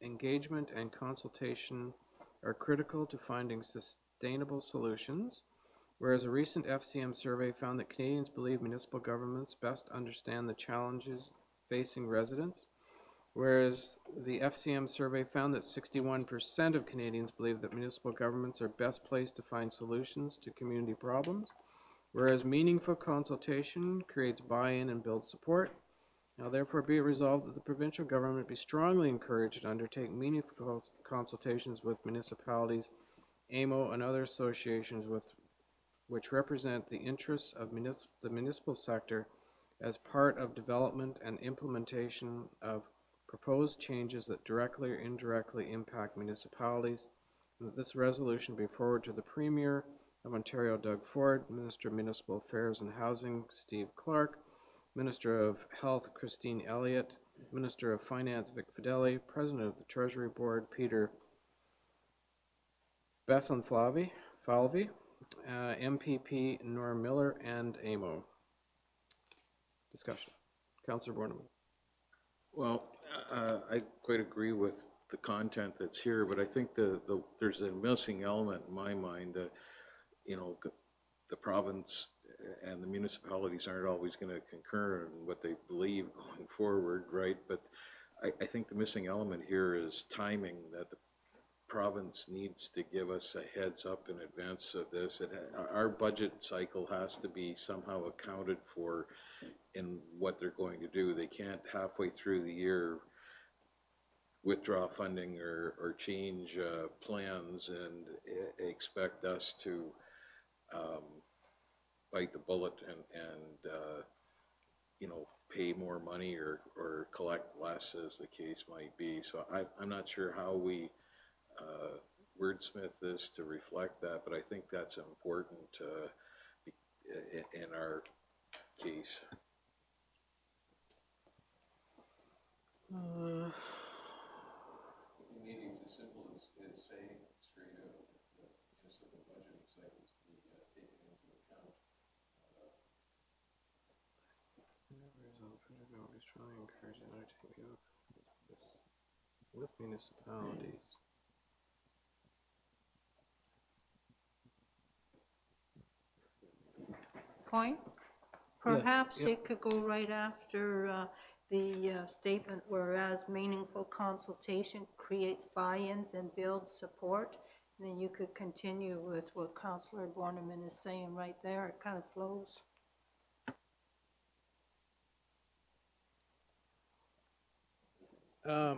engagement and consultation are critical to finding sustainable solutions, whereas a recent FCM survey found that Canadians believe municipal governments best understand the challenges facing residents, whereas the FCM survey found that 61% of Canadians believe that municipal governments are best placed to find solutions to community problems, whereas meaningful consultation creates buy-in and builds support. Now therefore be it resolved that the provincial government be strongly encouraged to undertake meaningful consultations with municipalities, AMO, and other associations which represent the interests of the municipal sector as part of development and implementation of proposed changes that directly or indirectly impact municipalities, and that this resolution be forwarded to the Premier of Ontario, Doug Ford, Minister of Municipal Affairs and Housing, Steve Clark, Minister of Health, Christine Elliott, Minister of Finance, Vic Fideli, President of the Treasury Board, Peter Falvey, MPP Norm Miller, and AMO. Discussion. Councillor Borneman. Well, I quite agree with the content that's here, but I think there's a missing element in my mind that, you know, the province and the municipalities aren't always going to concur in what they believe going forward, right? But I think the missing element here is timing, that the province needs to give us a heads up in advance of this. Our budget cycle has to be somehow accounted for in what they're going to do. They can't halfway through the year withdraw funding or change plans and expect us to bite the bullet and you know, pay more money or collect less, as the case might be. So I'm not sure how we wordsmith this to reflect that, but I think that's important in our case. Maybe it's as simple as saying straight out that municipal budgeting cycles be taken into account. With municipalities. Point? Perhaps it could go right after the statement, whereas meaningful consultation creates buy-ins and builds support. And then you could continue with what Councillor Borneman is saying right there. It kind of flows.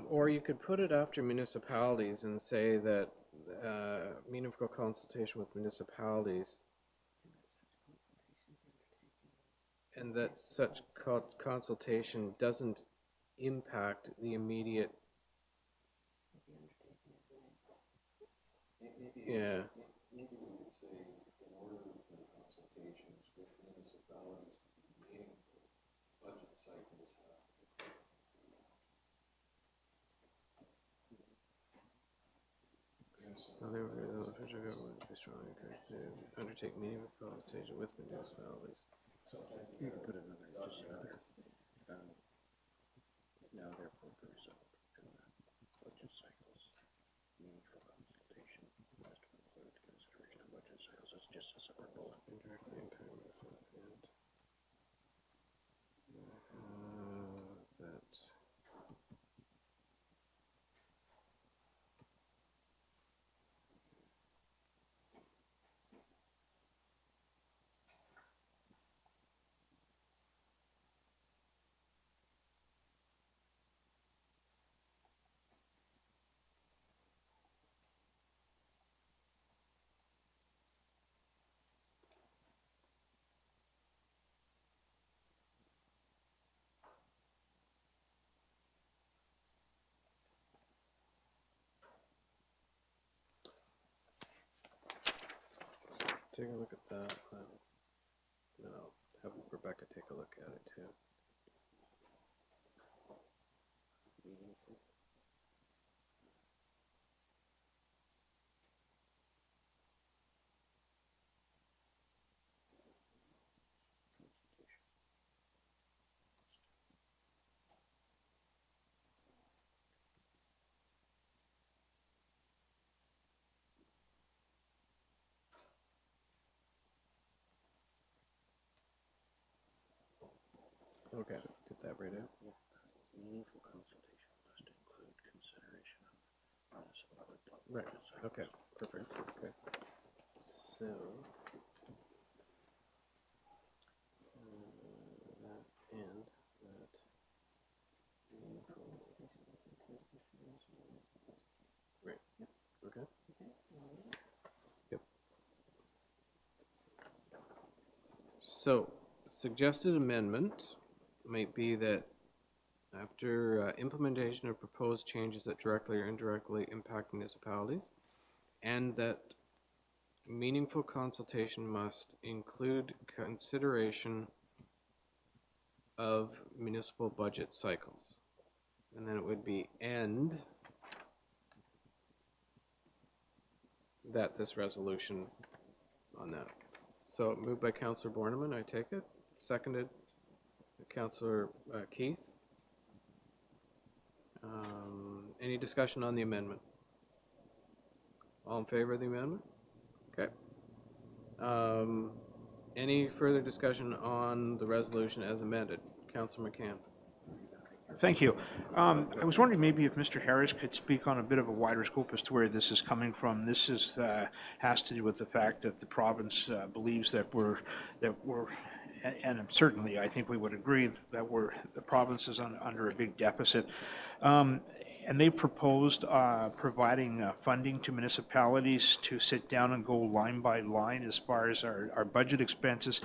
Or you could put it after municipalities and say that meaningful consultation with municipalities, and that such consultation doesn't impact the immediate. Yeah. Maybe we could say, in order for the consultations with municipalities to be meaningful, budget cycles have to occur. Strongly encouraged to undertake meaningful consultation with municipalities. You can put another, just now therefore be resolved in the budget cycles, meaningful consultation must include consideration of budget cycles. It's just a separate bullet. Indirectly impact and that. Take a look at that. Then I'll have Rebecca take a look at it too. Meaningful. Okay, did that right out? Yeah. Meaningful consultation must include consideration of municipal. Right, okay, perfect, okay. So. That and that. Meaningful. Right, okay. Yep. So, suggested amendment might be that after implementation of proposed changes that directly or indirectly impact municipalities, and that meaningful consultation must include consideration of municipal budget cycles. And then it would be and that this resolution on that. So moved by Councillor Borneman, I take it. Seconded by Councillor Keith. Any discussion on the amendment? All in favor of the amendment? Okay. Any further discussion on the resolution as amended? Councillor McCann. Thank you. I was wondering maybe if Mr. Harris could speak on a bit of a wider scope as to where this is coming from. This is has to do with the fact that the province believes that we're, and certainly I think we would agree that the province is under a big deficit. And they proposed providing funding to municipalities to sit down and go line by line as far as our budget expenses.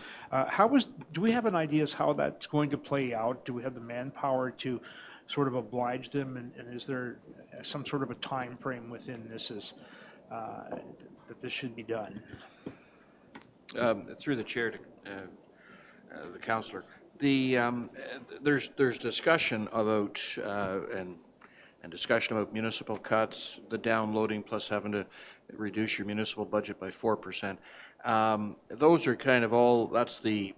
Do we have an idea as how that's going to play out? Do we have the manpower to sort of oblige them? And is there some sort of a time frame within this that this should be done? Through the chair to the councillor, there's discussion about and discussion about municipal cuts, the downloading plus having to reduce your municipal budget by 4%. Those are kind of all, that's the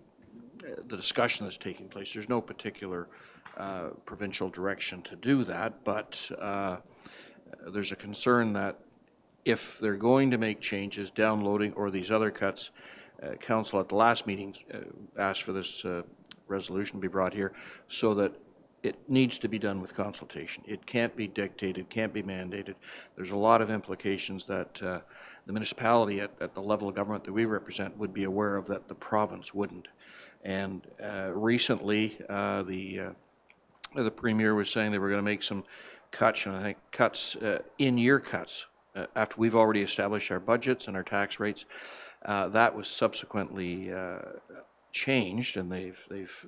discussion that's taking place. There's no particular provincial direction to do that, but there's a concern that if they're going to make changes, downloading or these other cuts, council at the last meeting asked for this resolution to be brought here so that it needs to be done with consultation. It can't be dictated, can't be mandated. There's a lot of implications that the municipality at the level of government that we represent would be aware of that the province wouldn't. And recently, the Premier was saying they were going to make some cuts, and I think cuts, in-year cuts, after we've already established our budgets and our tax rates. That was subsequently changed, and they've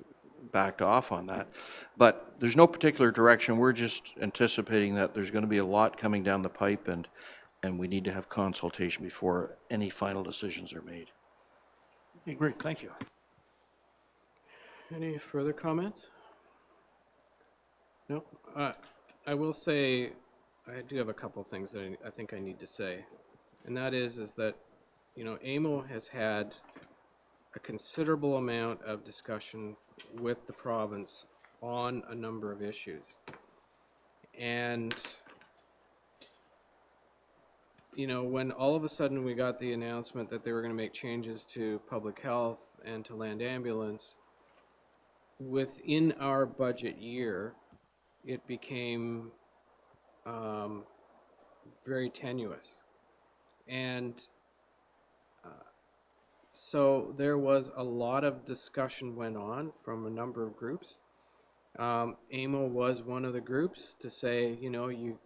backed off on that. But there's no particular direction. We're just anticipating that there's going to be a lot coming down the pipe, and we need to have consultation before any final decisions are made. Okay, great, thank you. Any further comments? No? I will say, I do have a couple of things that I think I need to say. And that is that, AMO has had a considerable amount of discussion with the province on a number of issues. And, when all of a sudden we got the announcement that they were going to make changes to public health and to land ambulance, within our budget year, it became very tenuous. And so there was a lot of discussion went on from a number of groups. AMO was one of the groups to say, you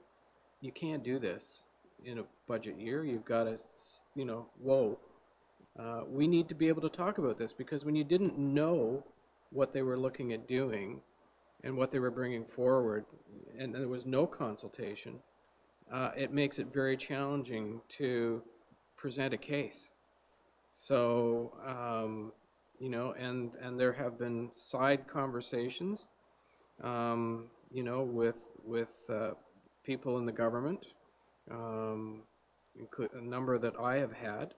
can't do this in a budget year. You've got to, whoa. We need to be able to talk about this, because when you didn't know what they were looking at doing and what they were bringing forward, and there was no consultation, it makes it very challenging to present a case. So, and there have been side conversations, with people in the government, a number that I have had.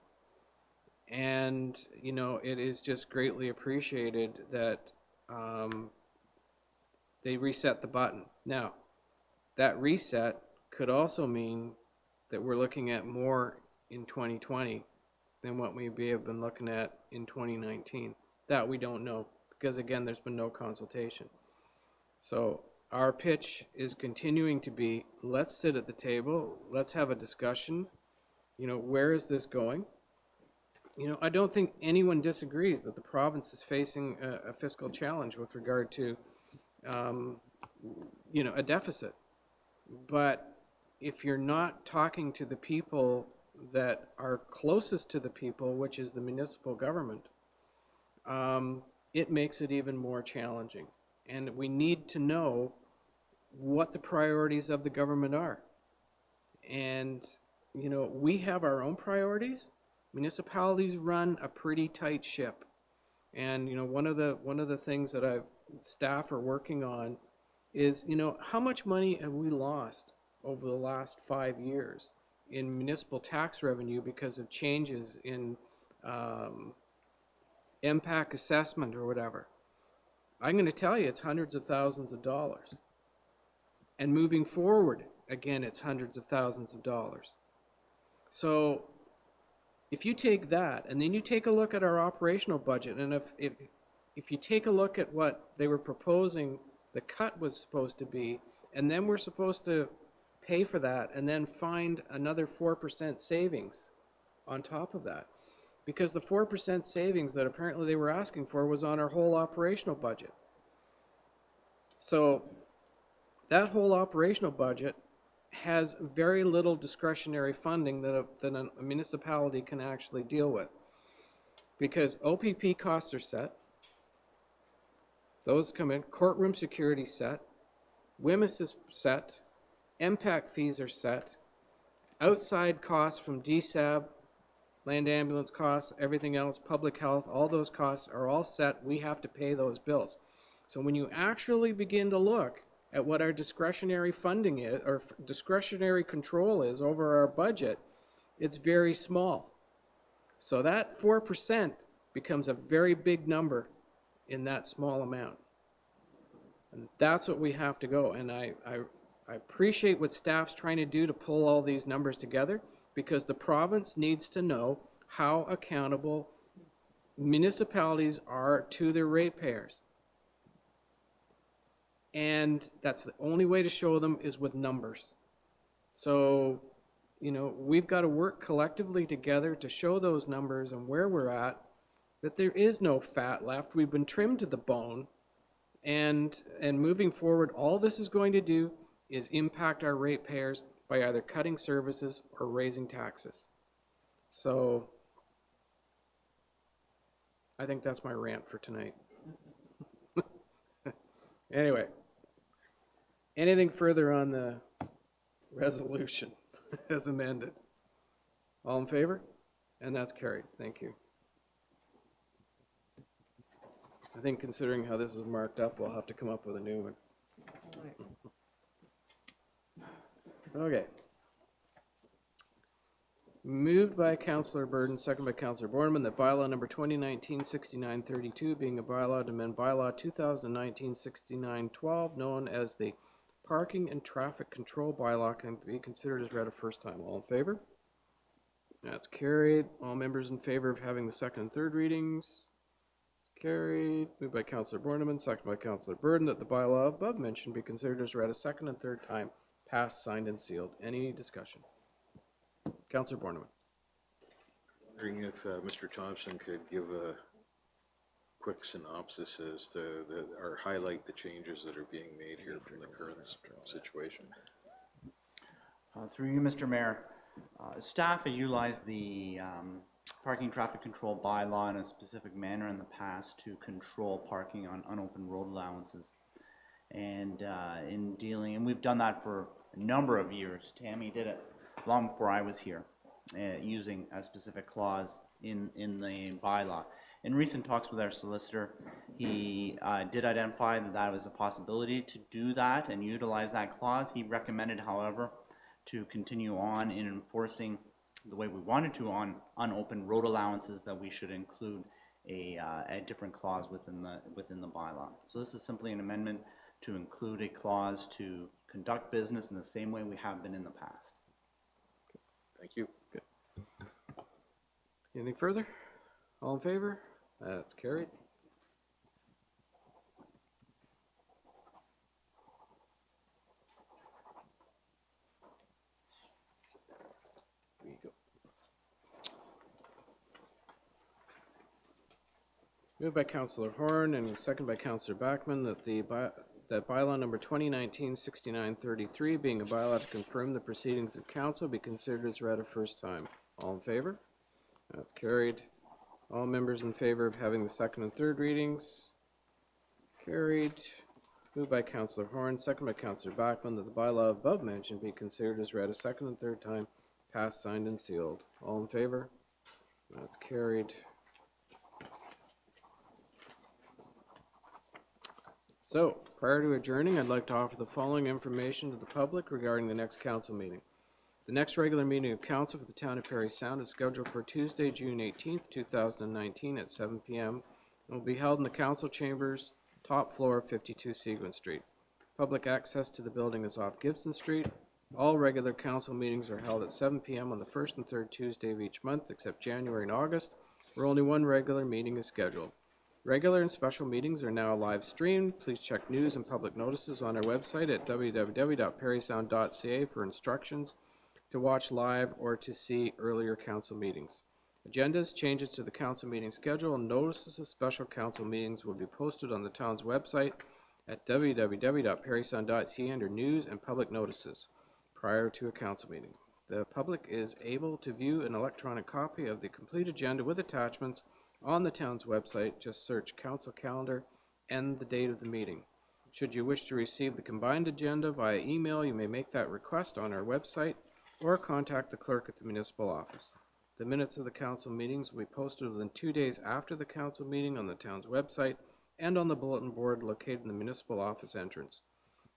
And, it is just greatly appreciated that they reset the button. Now, that reset could also mean that we're looking at more in 2020 than what we may have been looking at in 2019. That we don't know, because again, there's been no consultation. So our pitch is continuing to be, let's sit at the table, let's have a discussion. Where is this going? I don't think anyone disagrees that the province is facing a fiscal challenge with regard to, a deficit. But if you're not talking to the people that are closest to the people, which is the municipal government, it makes it even more challenging. And we need to know what the priorities of the government are. And, we have our own priorities. Municipalities run a pretty tight ship. And, one of the things that staff are working on is, how much money have we lost over the last 5 years in municipal tax revenue because of changes in impact assessment or whatever? I'm going to tell you, it's hundreds of thousands of dollars. And moving forward, again, it's hundreds of thousands of dollars. So if you take that and then you take a look at our operational budget, and if you take a look at what they were proposing the cut was supposed to be, and then we're supposed to pay for that and then find another 4% savings on top of that, because the 4% savings that apparently they were asking for was on our whole operational budget. So that whole operational budget has very little discretionary funding that a municipality can actually deal with, because OPP costs are set. Those come in. Courtroom security set. WMIS is set. MPAC fees are set. Outside costs from DSAB, land ambulance costs, everything else, public health, all those costs are all set. We have to pay those bills. So when you actually begin to look at what our discretionary funding is, or discretionary control is over our budget, it's very small. So that 4% becomes a very big number in that small amount. And that's what we have to go. And I appreciate what staff's trying to do to pull all these numbers together, because the province needs to know how accountable municipalities are to their ratepayers. And that's the only way to show them is with numbers. So, we've got to work collectively together to show those numbers and where we're at, that there is no fat left. We've been trimmed to the bone. And moving forward, all this is going to do is impact our ratepayers by either cutting services or raising taxes. So I think that's my rant for tonight. Anyway, anything further on the resolution as amended? All in favor? And that's carried. Thank you. I think considering how this is marked up, we'll have to come up with a new one. That's all right. Okay. Moved by Councillor Burden, second by Councillor Borneman, that bylaw number 2019-6932, being a bylaw to amend bylaw 2019-6912, known as the Parking and Traffic Control Bylaw, can be considered as read a first time. All in favor? That's carried. All members in favor of having the second and third readings? Carried. Moved by Councillor Borneman, second by Councillor Burden, that the bylaw above mentioned be considered as read a second and third time, passed, signed, and sealed. Any discussion? Councillor Borneman. Wondering if Mr. Thompson could give a quick synopsis as to or highlight the changes that are being made here from the current situation. Through you, Mr. Mayor, staff have utilized the parking traffic control bylaw in a specific manner in the past to control parking on unopened road allowances. And in dealing, and we've done that for a number of years. Tammy did it long before I was here, using a specific clause in the bylaw. In recent talks with our solicitor, he did identify that that was a possibility to do that and utilize that clause. He recommended, however, to continue on in enforcing the way we wanted to on unopened road allowances, that we should include a different clause within the bylaw. So this is simply an amendment to include a clause to conduct business in the same way we have been in the past. Thank you. Good. Anything further? All in favor? That's carried. There you go. Moved by Councillor Horn and second by Councillor Backman that that bylaw number 2019-6933, being a bylaw to confirm the proceedings of council, be considered as read a first time. All in favor? That's carried. All members in favor of having the second and third readings? Carried. Moved by Councillor Horn, second by Councillor Backman, that the bylaw above mentioned be considered as read a second and third time, passed, signed, and sealed. All in favor? That's carried. So, prior to adjourning, I'd like to offer the following information to the public regarding the next council meeting. The next regular meeting of council for the town of Parry Sound is scheduled for Tuesday, June 18th, 2019 at 7 p.m. and will be held in the council chambers, top floor, 52 Seguin Street. Public access to the building is off Gibson Street. All regular council meetings are held at 7 p.m. on the first and third Tuesday of each month, except January and August, where only one regular meeting is scheduled. Regular and special meetings are now live streamed. Please check news and public notices on our website at www.parrysound.ca for instructions to watch live or to see earlier council meetings. Agendas, changes to the council meeting schedule, and notices of special council meetings will be posted on the town's website at www.parrysound.ca under news and public notices prior to a council meeting. The public is able to view an electronic copy of the complete agenda with attachments on the town's website. Just search council calendar and the date of the meeting. Should you wish to receive the combined agenda via email, you may make that request on our website or contact the clerk at the municipal office. The minutes of the council meetings will be posted within 2 days after the council meeting on the town's website and on the bulletin board located in the municipal office entrance.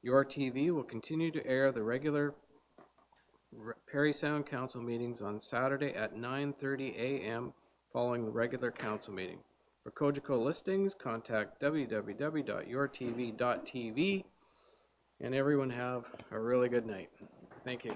Your TV will continue to air the regular Parry Sound council meetings on Saturday at 9:30 a.m. following the regular council meeting. For Cogeco listings, contact www.yourtv.tv, and everyone have a really good night. Thank you.